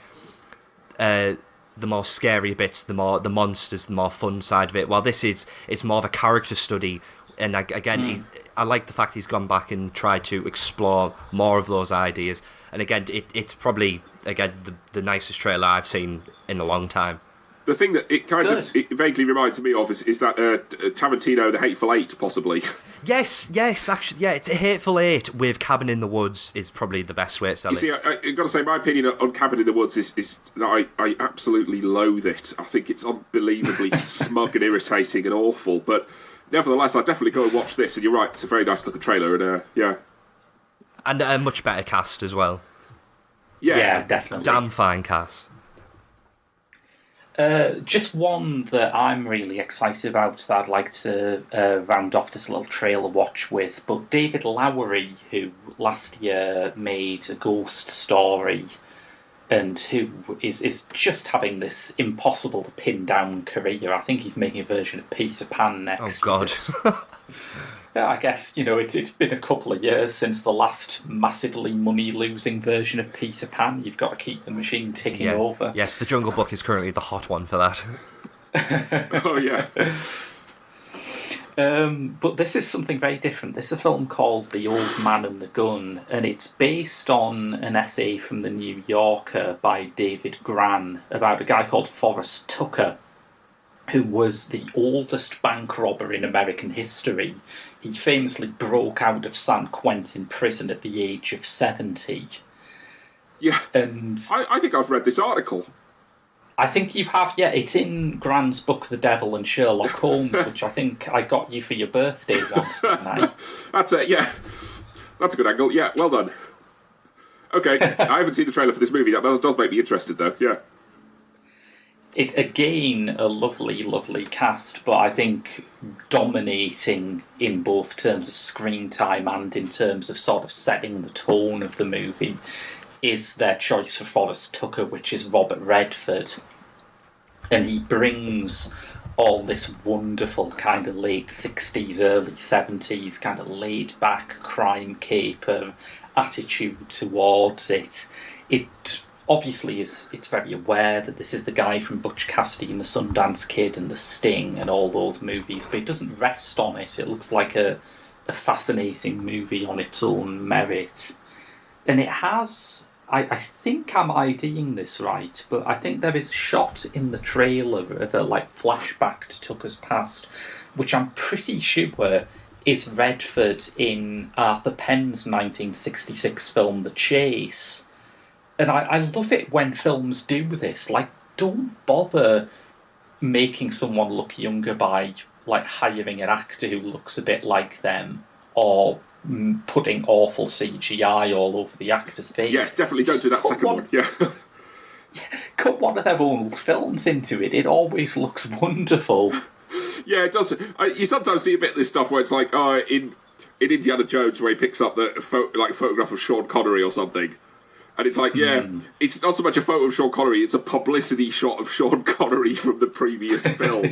the more scary bits, the monsters, the more fun side of it, while it's more of a character study. And again, I like the fact he's gone back and tried to explore more of those ideas. And again, it's probably the nicest trailer I've seen in a long time. The thing that it vaguely reminds me of is that Tarantino, The Hateful Eight, possibly. Yes, actually, yeah, it's a Hateful Eight with Cabin in the Woods is probably the best way to sell it. You see, I've got to say, my opinion on Cabin in the Woods is that I absolutely loathe it. I think it's unbelievably smug and irritating and awful, but nevertheless, I'd definitely go and watch this, and you're right, it's a very nice looking trailer, and yeah. And a much better cast as well. Yeah, definitely. Damn fine cast. Just one that I'm really excited about that I'd like to round off this little trailer watch with. But David Lowery, who last year made A Ghost Story, and who is just having this impossible to pin down career. I think he's making a version of Peter Pan next. Oh, God. Yeah, I guess, it's been a couple of years since the last massively money-losing version of Peter Pan. You've got to keep the machine ticking over. Yes, The Jungle Book is currently the hot one for that. Oh, yeah. But this is something very different. This is a film called The Old Man and the Gun, and it's based on an essay from The New Yorker by David Gran about a guy called Forrest Tucker, who was the oldest bank robber in American history. He famously broke out of San Quentin prison at the age of 70. Yeah. And I think I've read this article. I think you have, yeah. It's in Gran's book, The Devil and Sherlock Holmes, which I think I got you for your birthday once, didn't I? That's it, yeah. That's a good angle. Yeah, well done. Okay, I haven't seen the trailer for this movie. That does make me interested, though, yeah. It, again, a lovely, lovely cast, but I think dominating in both terms of screen time and in terms of sort of setting the tone of the movie is their choice for Forrest Tucker, which is Robert Redford. And he brings all this wonderful kind of late 60s, early 70s kind of laid-back crime caper attitude towards it. It obviously it's very aware that this is the guy from Butch Cassidy and the Sundance Kid and The Sting and all those movies, but it doesn't rest on it. It looks like a fascinating movie on its own merit. And it has, I think I'm IDing this right, but I think there is a shot in the trailer of a flashback to Tucker's past, which I'm pretty sure is Redford in Arthur Penn's 1966 film The Chase. And I love it when films do this. Don't bother making someone look younger by hiring an actor who looks a bit like them, or putting awful CGI all over the actor's face. Yes, definitely don't do that second one. Yeah. Cut one of their old films into it. It always looks wonderful. Yeah, it does. You sometimes see a bit of this stuff where it's like, in Indiana Jones, where he picks up the photograph of Sean Connery or something. And it's like, it's not so much a photo of Sean Connery, it's a publicity shot of Sean Connery from the previous film,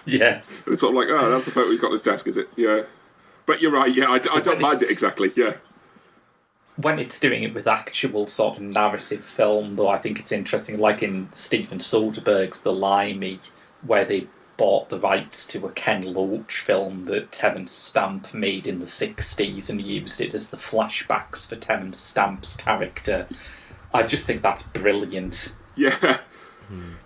Yes. And it's sort of like, that's the photo he's got on his desk, is it? Yeah. But you're right, yeah, I don't mind it exactly, yeah. When it's doing it with actual sort of narrative film, though, I think it's interesting, like in Steven Soderbergh's The Limey, where they bought the rights to a Ken Loach film that Terence Stamp made in the 60s and used it as the flashbacks for Terence Stamp's character. I just think that's brilliant. Yeah.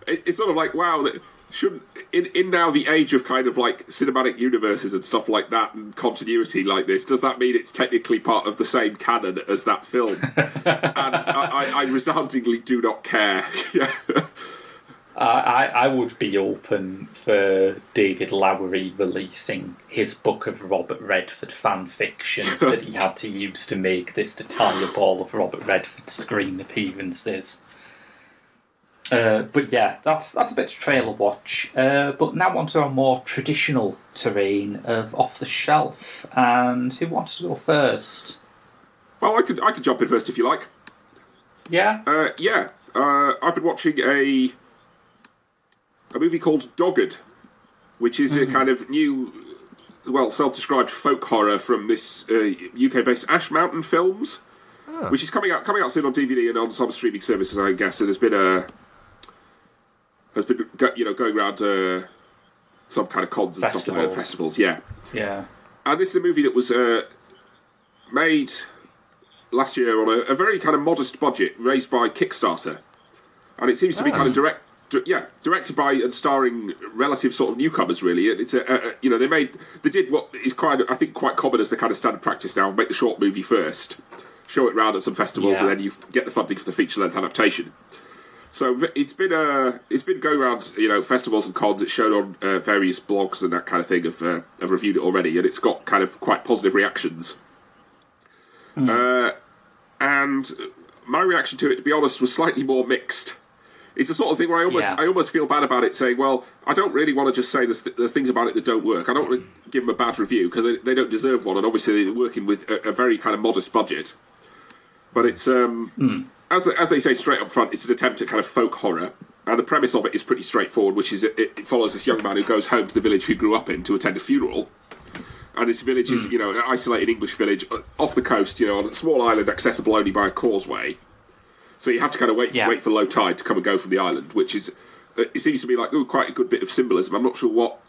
It's sort of like, wow, shouldn't in now the age of kind of cinematic universes and stuff like that and continuity like this, does that mean it's technically part of the same canon as that film? And I resoundingly do not care. Yeah. I would be open for David Lowery releasing his book of Robert Redford fan fiction that he had to use to make this to tie up all of Robert Redford's screen appearances. But yeah, that's a bit of trailer watch. But now onto our more traditional terrain of off the shelf. And who wants to go first? Well, I could jump in first if you like. Yeah? I've been watching a movie called Dogged, which is a kind of new, self-described folk horror from this UK-based Ash Mountain Films, which is coming out soon on DVD and on some streaming services, I guess. And has been going around some kind of cons and stuff like that, festivals. Yeah. And this is a movie that was made last year on a very kind of modest budget, raised by Kickstarter, and it seems to be kind of directed by and starring relative sort of newcomers, really. It's they did what is quite common as the kind of standard practice now: make the short movie first, show it round at some festivals, and then you get the funding for the feature length adaptation. So it's been going around festivals and cons. It's shown on various blogs and that kind of thing. Have reviewed it already, and it's got kind of quite positive reactions. And my reaction to it, to be honest, was slightly more mixed. It's the sort of thing where I almost feel bad about it, saying, well, I don't really want to just say there's things about it that don't work. I don't want to give them a bad review because they don't deserve one, and obviously they're working with a very kind of modest budget. But it's as they say straight up front, it's an attempt at kind of folk horror, and the premise of it is pretty straightforward, which is it follows this young man who goes home to the village he grew up in to attend a funeral. And this village is, you know, an isolated English village off the coast, you know, on a small island accessible only by a causeway. So you have to kind of wait for low tide to come and go from the island, which is, it seems to me like quite a good bit of symbolism. I'm not sure what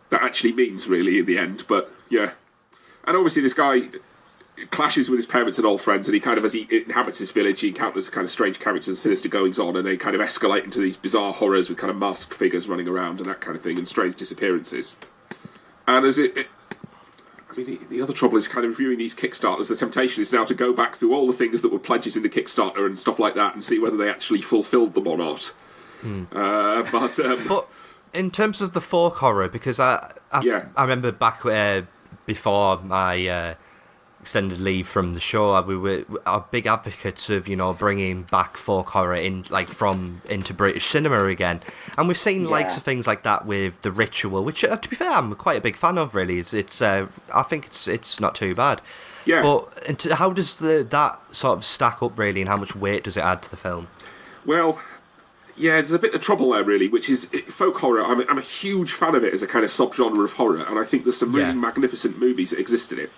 that actually means, really, in the end, but yeah. And obviously this guy clashes with his parents and old friends, and he kind of, as he inhabits this village, he encounters kind of strange characters and sinister goings-on, and they kind of escalate into these bizarre horrors with kind of masked figures running around and that kind of thing, and strange disappearances. And as I mean, the other trouble is kind of reviewing these Kickstarters. The temptation is now to go back through all the things that were pledges in the Kickstarter and stuff like that and see whether they actually fulfilled them or not. But in terms of the folk horror, because I remember back before my extended leave from the show, we are big advocates of, you know, bringing back folk horror into British cinema again, and we've seen likes of things like that with The Ritual, which to be fair I'm quite a big fan of. Really, it's I think it's not too bad. Yeah. But how does that sort of stack up really, and how much weight does it add to the film? Well, yeah, there's a bit of trouble there, really, which is folk horror. I'm a huge fan of it as a kind of subgenre of horror, and I think there's some really magnificent movies that exist in it.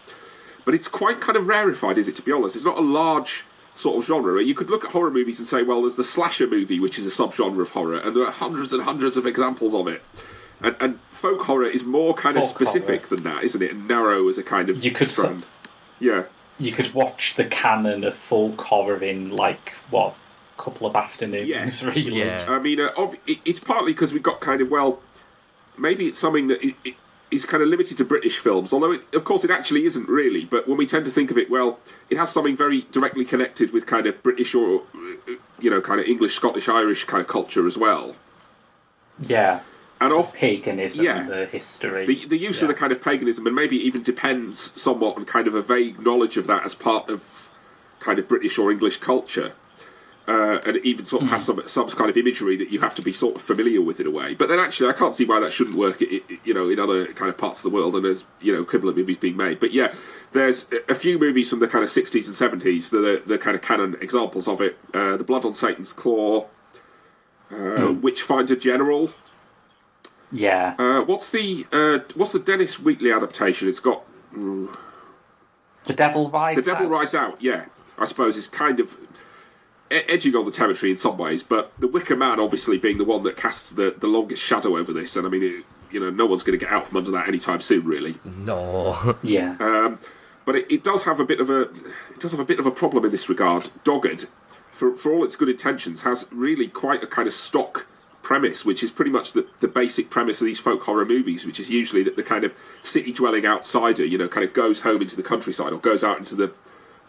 But it's quite kind of rarefied, is it, to be honest? It's not a large sort of genre. You could look at horror movies and say, well, there's the slasher movie, which is a subgenre of horror, and there are hundreds and hundreds of examples of it. And folk horror is more kind of specific than that, isn't it? And narrow as a kind of strand. Yeah. You could watch the canon of folk horror in, like, what, a couple of afternoons, really? Yeah. I mean, it's partly because we've got kind of, well, maybe it's something that is kind of limited to British films, although of course it actually isn't really, but when we tend to think of it, well, it has something very directly connected with kind of British or, you know, kind of English, Scottish, Irish kind of culture as well. Yeah. And of paganism and the history. The use of the kind of paganism, and maybe even depends somewhat on kind of a vague knowledge of that as part of kind of British or English culture. And it even sort of has some kind of imagery that you have to be sort of familiar with in a way. But then actually, I can't see why that shouldn't work, you know, in other kind of parts of the world, and there's, you know, equivalent movies being made. But yeah, there's a few movies from the kind of 60s and 70s that are the kind of canon examples of it. The Blood on Satan's Claw, Witchfinder General. Yeah. What's the Dennis Wheatley adaptation? It's got The Devil Rides Out. The Devil Rides Out. Yeah, I suppose is kind of edging on the territory in some ways, but The Wicker Man obviously being the one that casts the longest shadow over this, and I mean, you know, no one's going to get out from under that anytime soon, really. No. Yeah. But it does have a bit of a problem in this regard. Dogged, for all its good intentions, has really quite a kind of stock premise, which is pretty much the basic premise of these folk horror movies, which is usually that the kind of city-dwelling outsider, you know, kind of goes home into the countryside or goes out into the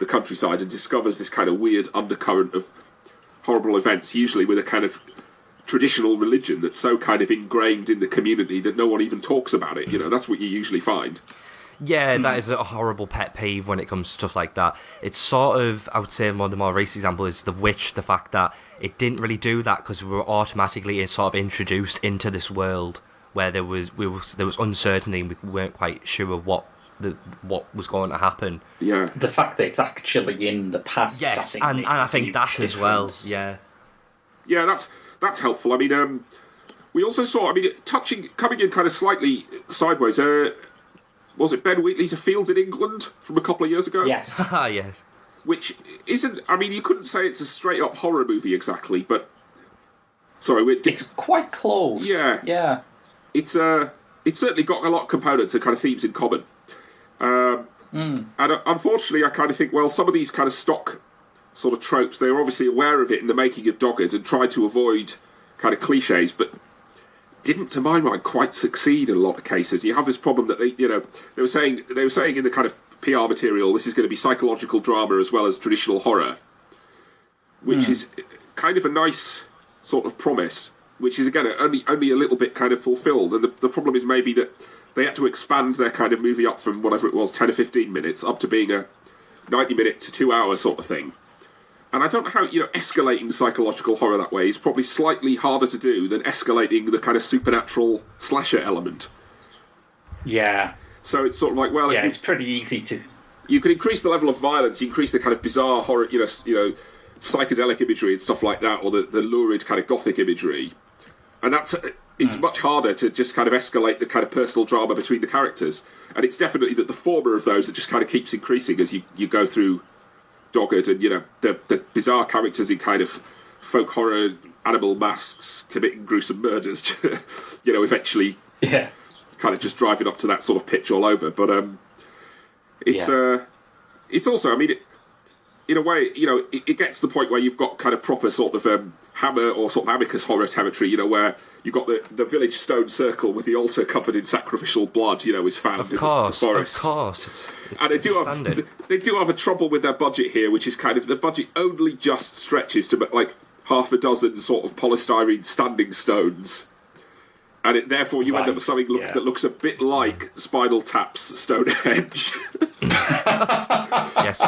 countryside and discovers this kind of weird undercurrent of horrible events, usually with a kind of traditional religion that's so kind of ingrained in the community that no one even talks about it. You know, that's what you usually find. Yeah, that is a horrible pet peeve when it comes to stuff like that. It's sort of, I would say, one of the more recent examples is The Witch, the fact that it didn't really do that because we were automatically sort of introduced into this world where there was uncertainty and we weren't quite sure what was going to happen. Yeah. The fact that it's actually in the past. Yes, I think I think that as well. Yeah. Yeah, that's helpful. I mean, we also saw, I mean, coming in kind of slightly sideways, was it Ben Wheatley's A Field in England from a couple of years ago? Yes. Yes. Which isn't, I mean, you couldn't say it's a straight-up horror movie exactly, but... Sorry, it's quite close. Yeah. Yeah. It's certainly got a lot of components and kind of themes in common. And unfortunately, I kind of think, well, some of these kind of stock sort of tropes, they were obviously aware of it in the making of Dogged and tried to avoid kind of cliches, but didn't, to my mind, quite succeed in a lot of cases. You have this problem that they were saying in the kind of PR material, this is going to be psychological drama as well as traditional horror, which is kind of a nice sort of promise, which is again only a little bit kind of fulfilled. And the problem is maybe that they had to expand their kind of movie up from whatever it was, 10 or 15 minutes, up to being a 90-minute to 2-hour sort of thing. And I don't know how, escalating psychological horror that way is probably slightly harder to do than escalating the kind of supernatural slasher element. Yeah. So it's sort of like, well, if it's pretty easy to... you could increase the level of violence, you increase the kind of bizarre horror, psychedelic imagery and stuff like that, or the lurid kind of gothic imagery. And it's much harder to just kind of escalate the kind of personal drama between the characters. And it's definitely the former of those that just kind of keeps increasing as you go through Dogged, and the bizarre characters in kind of folk horror animal masks committing gruesome murders, eventually kind of just driving up to that sort of pitch all over. But it's also, I mean, in a way, it gets to the point where you've got kind of proper sort of Hammer or sort of Amicus horror territory, where you've got the village stone circle with the altar covered in sacrificial blood, is found in the forest. Of course. And they do have a trouble with their budget here, which is kind of the budget only just stretches to like half a dozen sort of polystyrene standing stones. And therefore you end up with something that looks a bit like Spinal Tap's Stonehenge. Yes,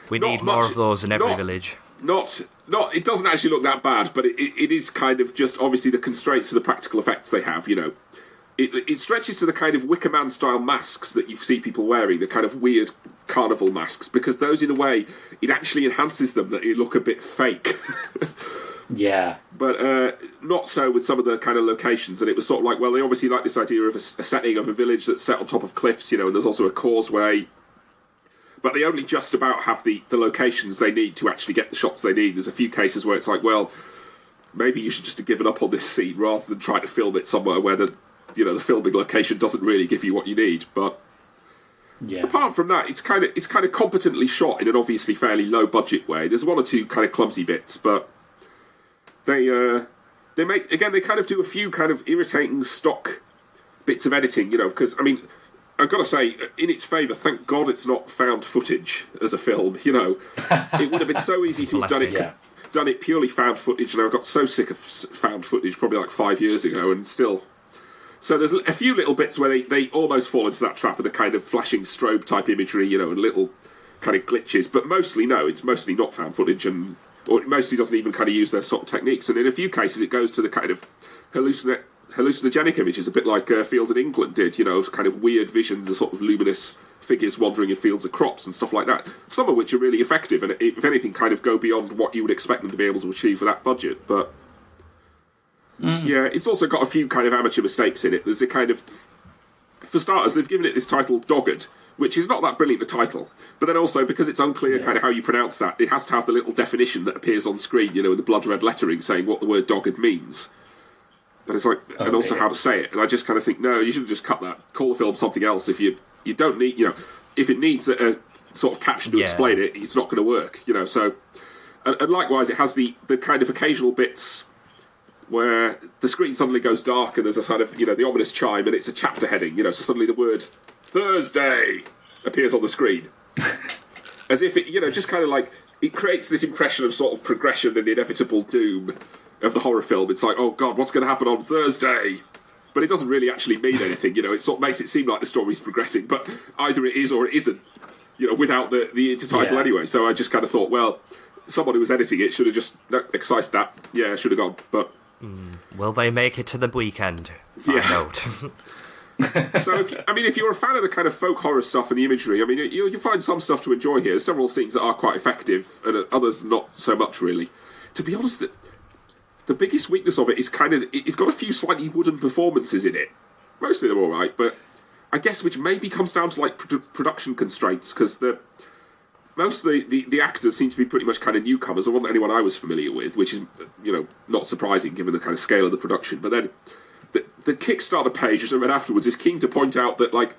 we need more of those in every village. It doesn't actually look that bad, but it is kind of just obviously the constraints of the practical effects they have, It stretches to the kind of Wicker Man style masks that you see people wearing, the kind of weird carnival masks, because those, in a way, it actually enhances them that they look a bit fake. Yeah. But not so with some of the kind of locations. And it was sort of like, well, they obviously like this idea of a setting of a village that's set on top of cliffs, and there's also a causeway. But they only just about have the locations they need to actually get the shots they need. There's a few cases where it's like, well, maybe you should just have given up on this scene rather than try to film it somewhere where the filming location doesn't really give you what you need. But apart from that, it's kind of competently shot in an obviously fairly low budget way. There's one or two kind of clumsy bits, but they kind of do a few kind of irritating stock bits of editing, because I mean, I've got to say, in its favour, thank God it's not found footage as a film. It would have been so easy to have done it purely found footage, and I got so sick of found footage probably like 5 years ago, and still. So there's a few little bits where they almost fall into that trap of the kind of flashing strobe type imagery, and little kind of glitches. But mostly, no, it's mostly not found footage, or it mostly doesn't even kind of use their sort of techniques. And in a few cases, it goes to the kind of hallucinogenic images, a bit like Field in England did, kind of weird visions of sort of luminous figures wandering in fields of crops and stuff like that. Some of which are really effective, and if anything, kind of go beyond what you would expect them to be able to achieve for that budget. But yeah, it's also got a few kind of amateur mistakes in it. There's a kind of, for starters, they've given it this title Dogged, which is not that brilliant a title. But then also, because it's unclear kind of how you pronounce that, it has to have the little definition that appears on screen, in the blood red lettering saying what the word dogged means. And it's like, and also how to say it. And I just kind of think, no, you should just cut that. Call the film something else. If you don't need, if it needs a sort of caption to explain it, it's not going to work. So, and likewise, it has the kind of occasional bits where the screen suddenly goes dark and there's a kind of, the ominous chime, and it's a chapter heading, so suddenly the word Thursday appears on the screen. As if it, just kind of like, it creates this impression of sort of progression and inevitable doom of the horror film. It's like, oh God, what's going to happen on Thursday? But it doesn't really actually mean anything, it sort of makes it seem like the story's progressing, but either it is or it isn't, without the intertitle anyway. So I just kind of thought, well, someone who was editing it should have just excised that. Yeah, should have gone, but... Will they make it to the weekend? Find out. So, if you're a fan of the kind of folk horror stuff and the imagery, you find some stuff to enjoy here. There's several scenes that are quite effective, and others not so much, really. To be honest, the biggest weakness of it is kind of, it's got a few slightly wooden performances in it. Mostly they're all right, but I guess which maybe comes down to like production constraints, because most of the actors seem to be pretty much kind of newcomers. There wasn't anyone I was familiar with, which is not surprising given the kind of scale of the production. But then the Kickstarter page, which I read afterwards, is keen to point out that like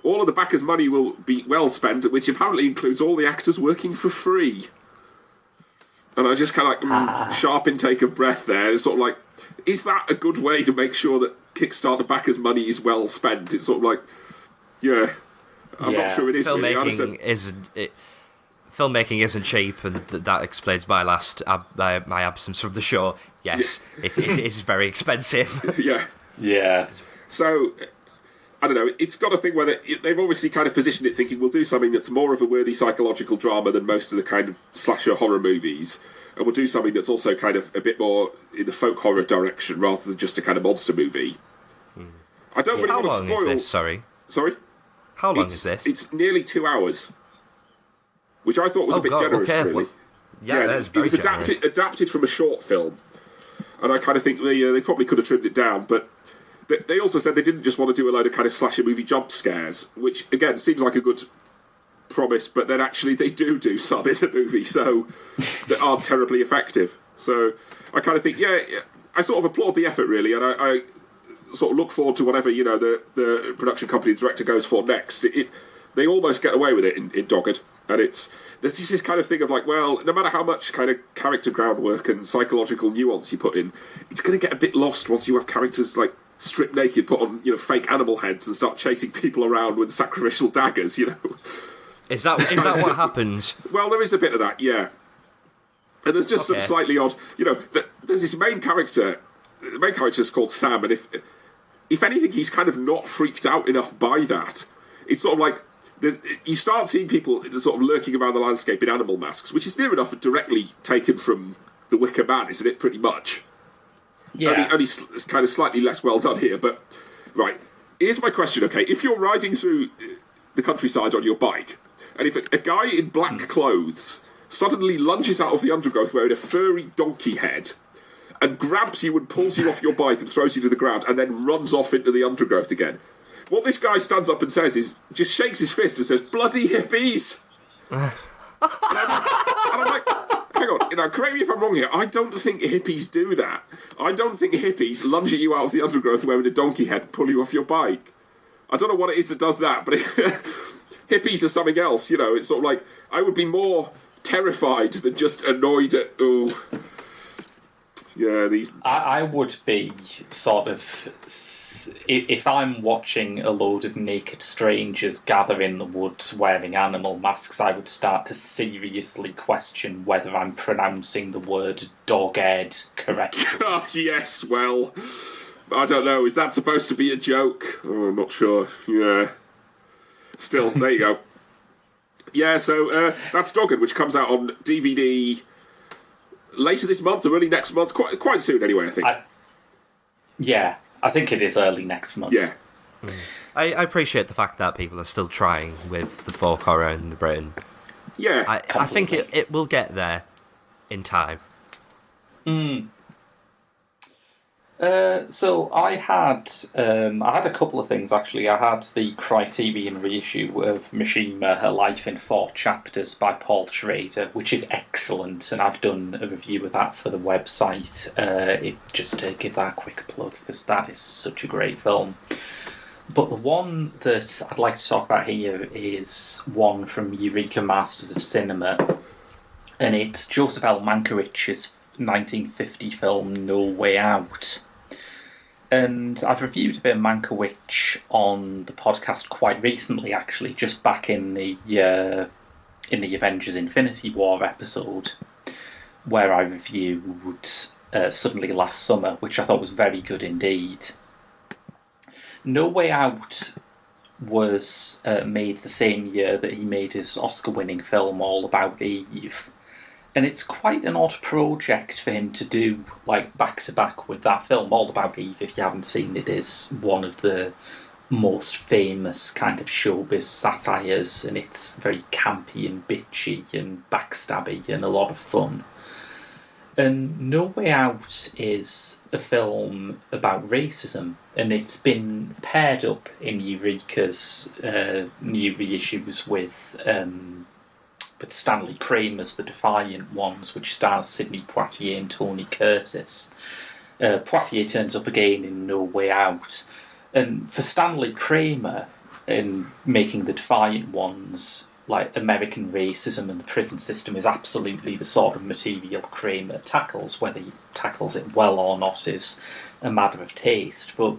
all of the backers' money will be well spent, which apparently includes all the actors working for free. And I just kind of like sharp intake of breath there. It's sort of like, is that a good way to make sure that Kickstarter backers' money is well spent? It's sort of like, I'm not sure it is. Filmmaking isn't cheap, and that explains my my absence from the show. Yes, it is very expensive. Yeah. So, I don't know, it's got a thing where they've obviously kind of positioned it thinking we'll do something that's more of a worthy psychological drama than most of the kind of slasher horror movies, and we'll do something that's also kind of a bit more in the folk horror direction rather than just a kind of monster movie. I don't really How want to long spoil... is this? Sorry. Sorry? How long is this? It's nearly 2 hours, which I thought was a bit God, generous, okay. really. Well, yeah, that is very it was adapted from a short film, and I kind of think they probably could have trimmed it down, but they also said they didn't just want to do a load of kind of slasher movie jump scares, which, again, seems like a good promise, but then actually they do some in the movie, so that aren't terribly effective. So I kind of think, I sort of applaud the effort, really, and I sort of look forward to whatever, the production company director goes for next. They almost get away with it in Dogged, and there's this kind of thing of like, well, no matter how much kind of character groundwork and psychological nuance you put in, it's going to get a bit lost once you have characters like stripped naked, put on fake animal heads, and start chasing people around with sacrificial daggers. Is that what happens? Well, there is a bit of that, yeah. And there's just some slightly odd. There's this main character. The main character is called Sam, and if anything, he's kind of not freaked out enough by that. It's sort of like you start seeing people sort of lurking around the landscape in animal masks, which is near enough directly taken from The Wicker Man, isn't it? Pretty much. Yeah. Only kind of slightly less well done here, but right. Here's my question. Okay, if you're riding through the countryside on your bike, and if a guy in black clothes suddenly lunges out of the undergrowth wearing a furry donkey head and grabs you and pulls you off your bike and throws you to the ground and then runs off into the undergrowth again, what this guy stands up and says is, just shakes his fist and says, "Bloody hippies!" and I'm like, hang on, correct me if I'm wrong here, I don't think hippies do that. I don't think hippies lunge at you out of the undergrowth wearing a donkey head and pull you off your bike. I don't know what it is that does that, but hippies are something else, It's sort of like, I would be more terrified than just annoyed at, these... I would be sort of... If I'm watching a load of naked strangers gather in the woods wearing animal masks, I would start to seriously question whether I'm pronouncing the word dog-ed correctly. Yes, well... I don't know, is that supposed to be a joke? Oh, I'm not sure. Yeah. Still, there you go. Yeah, so that's Dogged, which comes out on DVD later this month or early next month. Quite soon, anyway, I think. I think it is early next month. Yeah. I appreciate the fact that people are still trying with the folk horror in Britain. Yeah. I think it will get there in time. So I had a couple of things, actually. I had the Criterion reissue of Mishima, Her Life in 4 Chapters by Paul Schrader, which is excellent, and I've done a review of that for the website, just to give that a quick plug, because that is such a great film. But the one that I'd like to talk about here is one from Eureka Masters of Cinema, and it's Joseph L. Mankiewicz's 1950 film No Way Out. And I've reviewed a bit of Mankiewicz on the podcast quite recently, actually, just back in the Avengers Infinity War episode, where I reviewed Suddenly Last Summer, which I thought was very good indeed. No Way Out was made the same year that he made his Oscar-winning film All About Eve. And it's quite an odd project for him to do, like, back-to-back with that film. All About Eve, if you haven't seen it, is one of the most famous kind of showbiz satires, and it's very campy and bitchy and backstabby and a lot of fun. And No Way Out is a film about racism, and it's been paired up in Eureka's new reissues with Stanley Kramer's The Defiant Ones, which stars Sidney Poitier and Tony Curtis. Poitier turns up again in No Way Out. And for Stanley Kramer, in making The Defiant Ones, like, American racism and the prison system is absolutely the sort of material Kramer tackles. Whether he tackles it well or not is a matter of taste. But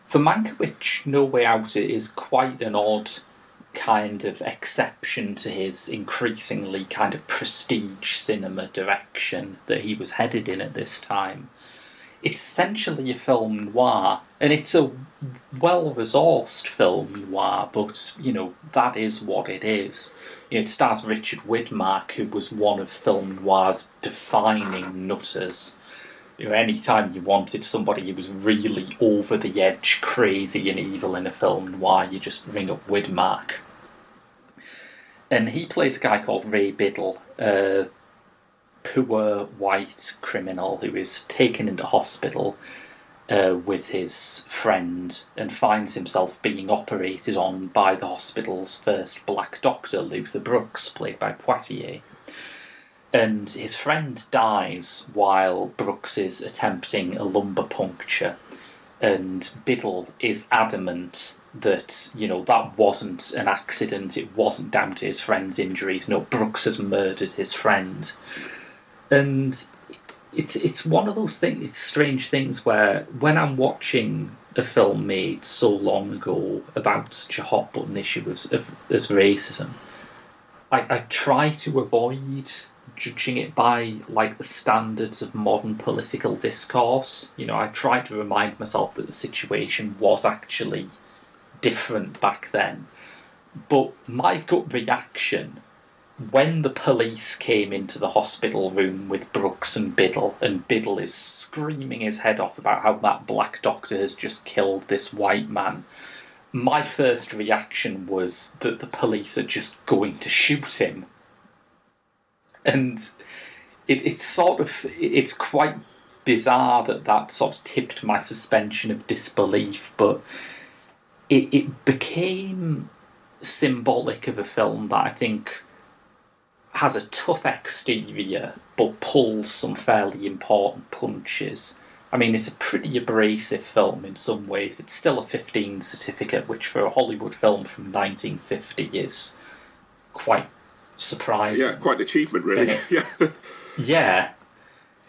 for Mankiewicz, No Way Out is quite an odd kind of exception to his increasingly kind of prestige cinema direction that he was headed in at this time. It's essentially a film noir, and it's a well-resourced film noir, but, you know, that is what it is. It stars Richard Widmark, who was one of film noir's defining nutters. You know, anytime you wanted somebody who was really over the edge, crazy and evil in a film noir, you just ring up Widmark. And he plays a guy called Ray Biddle, a poor white criminal who is taken into hospital with his friend and finds himself being operated on by the hospital's first black doctor, Luther Brooks, played by Poitier. And his friend dies while Brooks is attempting a lumbar puncture. And Biddle is adamant that, you know, that wasn't an accident, it wasn't down to his friend's injuries. No, Brooks has murdered his friend. And it's one of those things, it's strange things where when I'm watching a film made so long ago about such a hot button issue as racism, I try to avoid judging it by like the standards of modern political discourse. You know, I try to remind myself that the situation was actually different back then. But my gut reaction when the police came into the hospital room with Brooks and Biddle is screaming his head off about how that black doctor has just killed this white man, my first reaction was that the police are just going to shoot him. And it's quite bizarre that sort of tipped my suspension of disbelief, but it became symbolic of a film that I think has a tough exterior but pulls some fairly important punches. I mean, it's a pretty abrasive film in some ways. It's still a 15 certificate, which for a Hollywood film from 1950 is quite surprising. Yeah, quite an achievement, really. Yeah.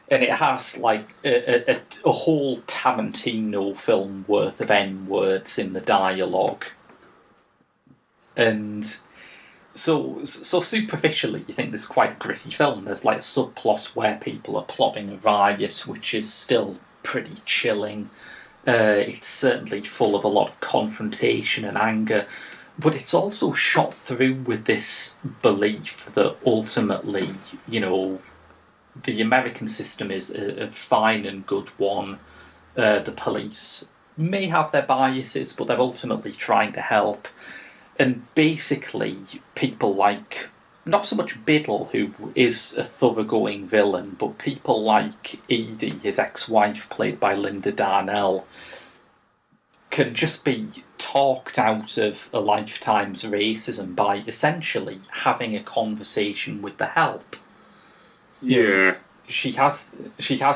And it has like a whole Tarantino film worth of N-words in the dialogue. And so superficially, you think this is quite a gritty film. There's like a subplot where people are plotting a riot, which is still pretty chilling. It's certainly full of a lot of confrontation and anger, but it's also shot through with this belief that ultimately, you know, the American system is a fine and good one. The police may have their biases, but they're ultimately trying to help. And basically, people like, not so much Biddle, who is a thoroughgoing villain, but people like Edie, his ex-wife, played by Linda Darnell, can just be talked out of a lifetime's racism by essentially having a conversation with the help. Yeah. She has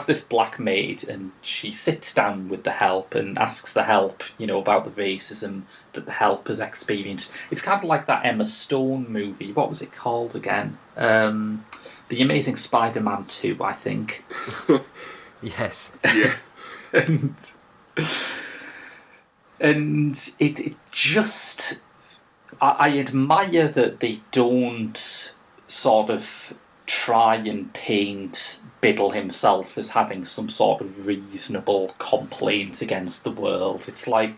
this black maid, and she sits down with the help and asks the help, you know, about the racism that the help has experienced. It's kind of like that Emma Stone movie. What was it called again? The Amazing Spider-Man 2, I think. Yes. Yeah. and it just, I admire that they don't sort of try and paint Biddle himself as having some sort of reasonable complaints against the world. It's like,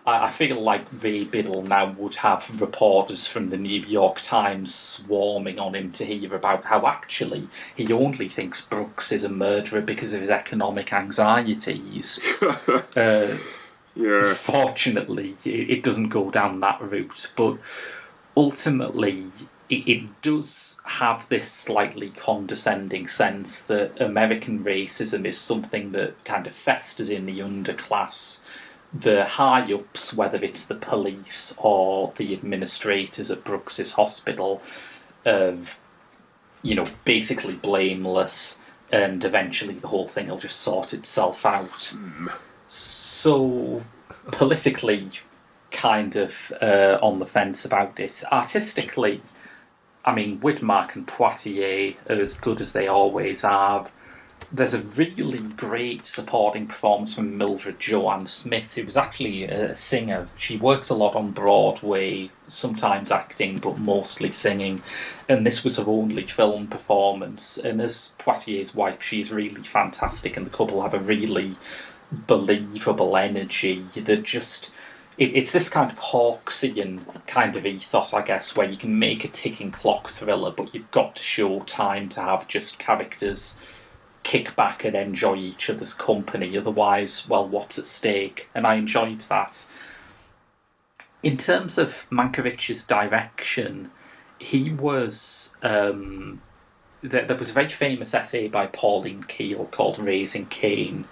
I feel like Ray Biddle now would have reporters from the New York Times swarming on him to hear about how actually he only thinks Brooks is a murderer because of his economic anxieties. Yeah. Fortunately, it doesn't go down that route, but ultimately it does have this slightly condescending sense that American racism is something that kind of festers in the underclass. The high-ups, whether it's the police or the administrators at Brooks's hospital, of, you know, basically blameless, and eventually the whole thing will just sort itself out. So, politically, kind of on the fence about it. Artistically, I mean, Widmark and Poitier are as good as they always are. There's a really great supporting performance from Mildred Joanne Smith, who was actually a singer. She worked a lot on Broadway, sometimes acting, but mostly singing. And this was her only film performance. And as Poitier's wife, she's really fantastic, and the couple have a really believable energy that just... It's this kind of Hawksian kind of ethos, I guess, where you can make a ticking clock thriller, but you've got to show time to have just characters kick back and enjoy each other's company. Otherwise, well, what's at stake? And I enjoyed that. In terms of Mankiewicz's direction, he was... there was a very famous essay by Pauline Kael called Raising Cain,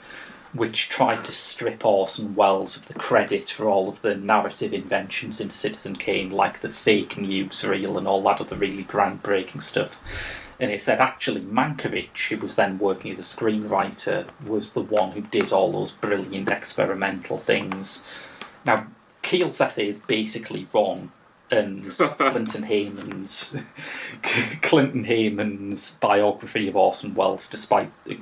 which tried to strip Orson Welles of the credit for all of the narrative inventions in Citizen Kane, like the fake news reel and all that other really groundbreaking stuff. And it said actually Mankiewicz, who was then working as a screenwriter, was the one who did all those brilliant experimental things. Now, Keel's essay is basically wrong, and Clinton Hayman's biography of Orson Welles,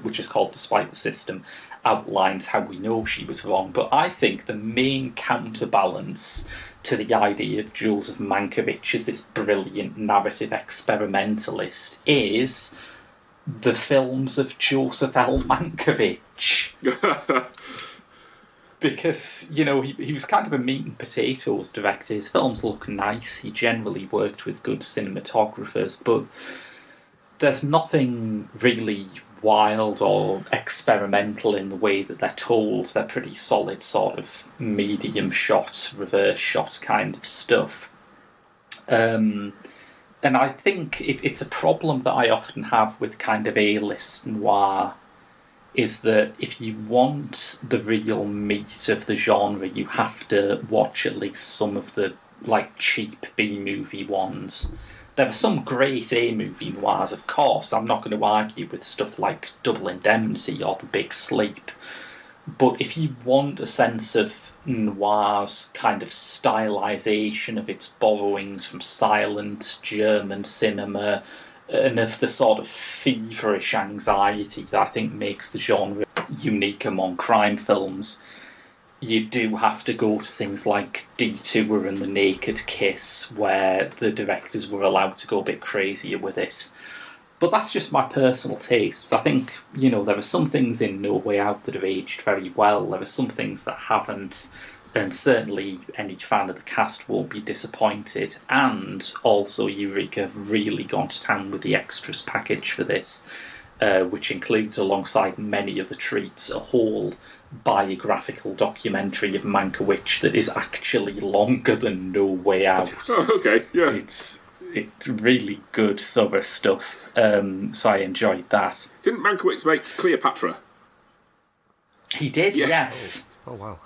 which is called Despite the System, outlines how we know she was wrong. But I think the main counterbalance to the idea of Joseph Mankiewicz as this brilliant narrative experimentalist is the films of Joseph L. Mankiewicz. Because, you know, he was kind of a meat and potatoes director. His films look nice. He generally worked with good cinematographers, but there's nothing really wild or experimental in the way that they're told. They're pretty solid sort of medium shot, reverse shot kind of stuff. And I think it's a problem that I often have with kind of A-list noir, is that if you want the real meat of the genre, you have to watch at least some of the like cheap B-movie ones. There are some great A-movie noirs, of course. I'm not going to argue with stuff like Double Indemnity or The Big Sleep. But if you want a sense of noir's kind of stylisation of its borrowings from silent German cinema, and of the sort of feverish anxiety that I think makes the genre unique among crime films, you do have to go to things like Detour and The Naked Kiss, where the directors were allowed to go a bit crazier with it. But that's just my personal tastes. I think, you know, there are some things in No Way Out that have aged very well. There are some things that haven't, and certainly any fan of the cast won't be disappointed. And also Eureka have really gone to town with the extras package for this, which includes, alongside many other treats, a whole biographical documentary of Mankiewicz that is actually longer than No Way Out. Oh, okay, yeah. It's really good, thorough stuff. So I enjoyed that. Didn't Mankiewicz make Cleopatra? He did, Yeah. yes. Oh wow.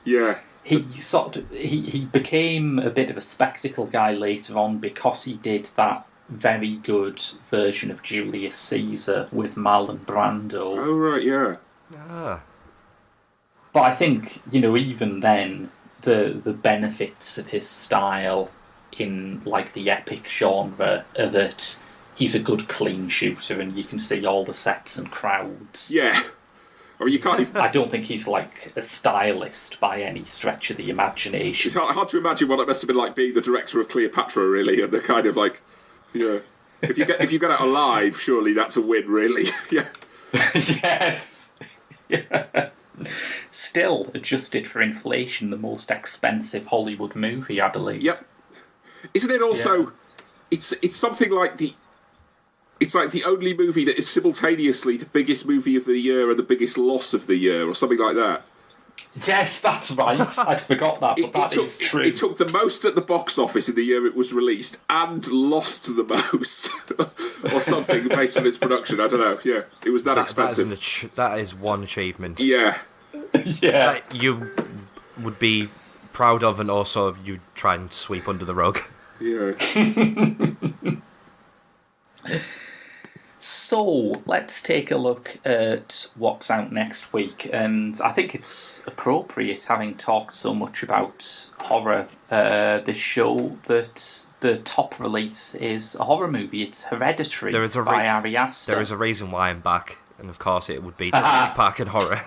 Yeah. He became a bit of a spectacle guy later on because he did that very good version of Julius Caesar with Marlon Brando. Oh, right, yeah. Ah. But I think, you know, even then, the benefits of his style in, like, the epic genre are that he's a good clean shooter and you can see all the sets and crowds. Yeah. I mean, you can't even... I don't think he's, like, a stylist by any stretch of the imagination. It's hard to imagine what it must have been like being the director of Cleopatra, really, and the kind of, like, yeah. If you get out alive, surely that's a win, really. Yeah. Yes. Yeah. Still, adjusted for inflation, the most expensive Hollywood movie, I believe. Yep. Isn't it also... Yeah. It's something like the... It's like the only movie that is simultaneously the biggest movie of the year and the biggest loss of the year, or something like that. Yes, that's right. I'd forgot that, but that is true. It took the most at the box office in the year it was released and lost the most, or something, based on its production. I don't know. Yeah, it was that expensive. That is one achievement. Yeah. Yeah. That you would be proud of, and also you try and sweep under the rug. Yeah. So, let's take a look at what's out next week, and I think it's appropriate, having talked so much about horror this show, that the top release is a horror movie. It's Hereditary by Ari Aster. There is a reason why I'm back, and of course it would be Jurassic Park and horror.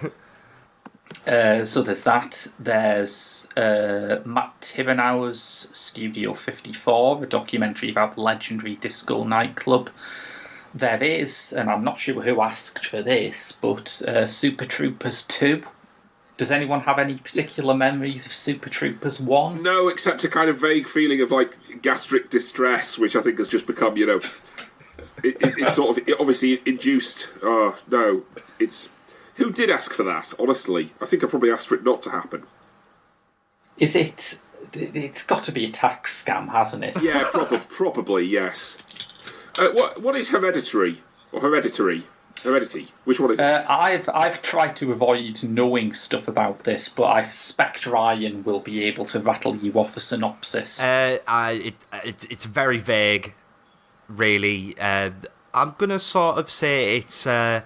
So there's that. There's Matt Tyrnau's Studio 54, a documentary about the legendary disco nightclub. there is, and I'm not sure who asked for this, but Super Troopers 2. Does anyone have any particular memories of Super Troopers 1? No, except a kind of vague feeling of like gastric distress, which I think has just become, it's sort of obviously induced. Oh no, it's who did ask for that? Honestly, I think I probably asked for it not to happen. Is it? It's got to be a tax scam, hasn't it? Yeah, probably yes. What is Hereditary or Hereditary? Heredity. Which one is it? I've tried to avoid knowing stuff about this, but I suspect Ryan will be able to rattle you off a synopsis. It's very vague, really. I'm gonna sort of say it's a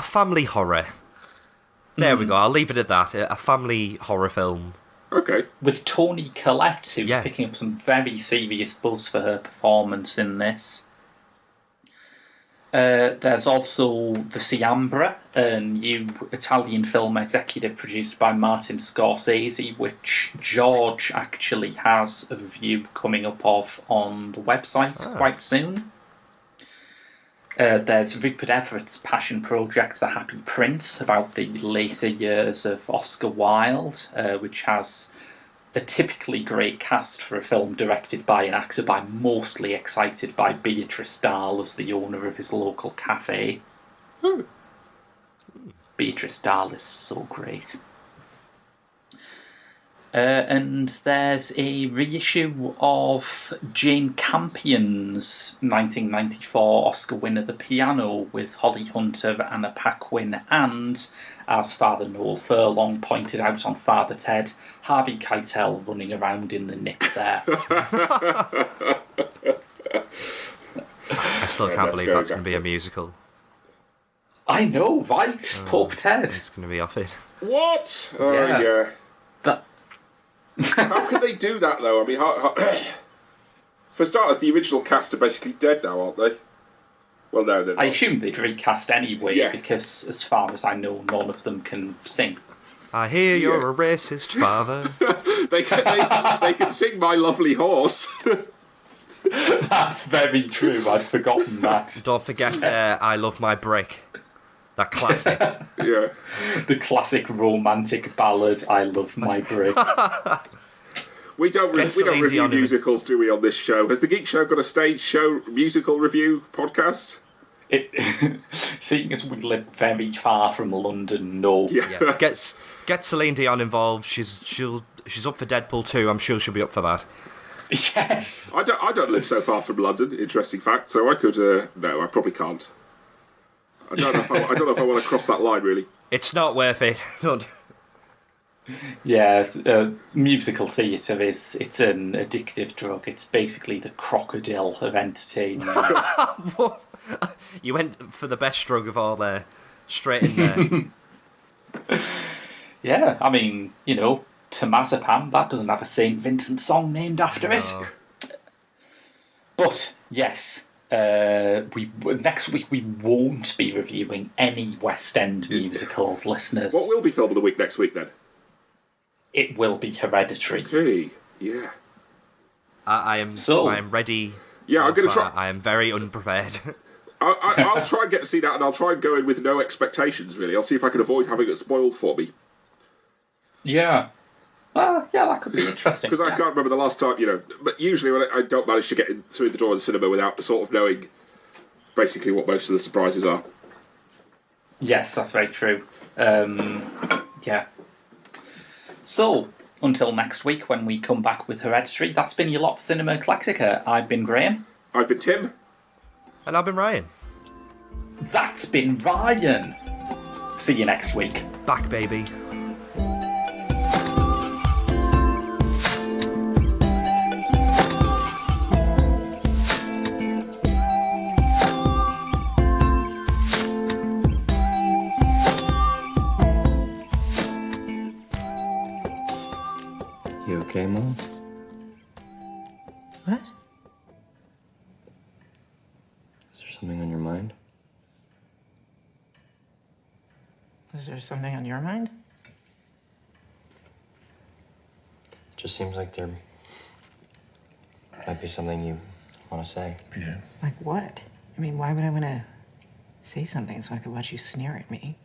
family horror. There we go. I'll leave it at that. A family horror film. Okay. With Toni Collette, who's picking up some very serious buzz for her performance in this. There's also The Siambra, a new Italian film executive produced by Martin Scorsese, which George actually has a review coming up of on the website quite soon. There's Rupert Everett's passion project, The Happy Prince, about the later years of Oscar Wilde, which has a typically great cast for a film directed by an actor I'm mostly excited by Beatrice Dahl as the owner of his local cafe. Beatrice Dahl is so great. And there's a reissue of Jane Campion's 1994 Oscar winner The Piano with Holly Hunter, Anna Paquin and, as Father Noel Furlong pointed out on Father Ted, Harvey Keitel running around in the nick there. I still can't believe that's going to be a musical. I know, right? Pope Ted. It's going to be off it. What? Yeah. How can they do that, though? I mean, for starters, the original cast are basically dead now, aren't they? Well, no, they're not. I assume they'd recast anyway, because as far as I know, none of them can sing. I hear you're a racist, father. they can sing My Lovely Horse. That's very true. I'd forgotten that. Don't forget I Love My Brick. That classic. Yeah. The classic romantic ballad, I Love My Brick. We don't review musicals, do we, on this show? Has the Geek Show got a stage show musical review podcast? Seeing as we live very far from London, no. Yeah. Get Celine Dion involved. She's up for Deadpool 2. I'm sure she'll be up for that. Yes. I don't live so far from London. Interesting fact. So I could. No, I probably can't. I don't know if I want to cross that line, really. It's not worth it. Yeah, musical theatre it's an addictive drug. It's basically the crocodile of entertainment. You went for the best drug of all there. Straight in there. Yeah, I mean, Temazepam, that doesn't have a St. Vincent song named after it. But, yes, next week we won't be reviewing any West End musicals, listeners. What will be film of the week next week, then? It will be Hereditary. Okay, yeah. I am ready. Yeah, I'm going to try. I am very unprepared. I'll try and get to see that, and I'll try and go in with no expectations, really. I'll see if I can avoid having it spoiled for me. Yeah. Yeah, that could be interesting. Because I can't remember the last time, but usually when I don't manage to get in through the door of the cinema without sort of knowing basically what most of the surprises are. Yes, that's very true. Yeah. So, until next week when we come back with Hereditary, that's been your lot for Cinema Eclectica. I've been Graham. I've been Tim. And I've been Ryan. That's been Ryan. See you next week. Back, baby. You okay, Mom? What? Is there something on your mind? Is there something on your mind? It just seems like there might be something you want to say. Like what? I mean, why would I want to say something so I could watch you sneer at me?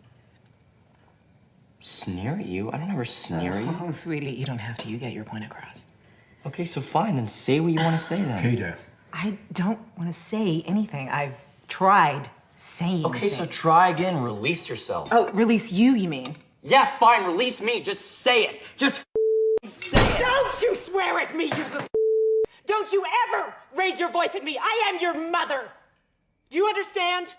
Sneer at you? I don't ever sneer at you. Oh, sweetie, you don't have to. You get your point across. Okay, so fine, then say what you want to say then. Peter. I don't want to say anything. I've tried saying Okay, so things. try again, release yourself. Oh, release you mean? Yeah, fine, release me, just say it. Just say it. Don't you swear at me, you little. Don't you ever raise your voice at me. I am your mother. Do you understand?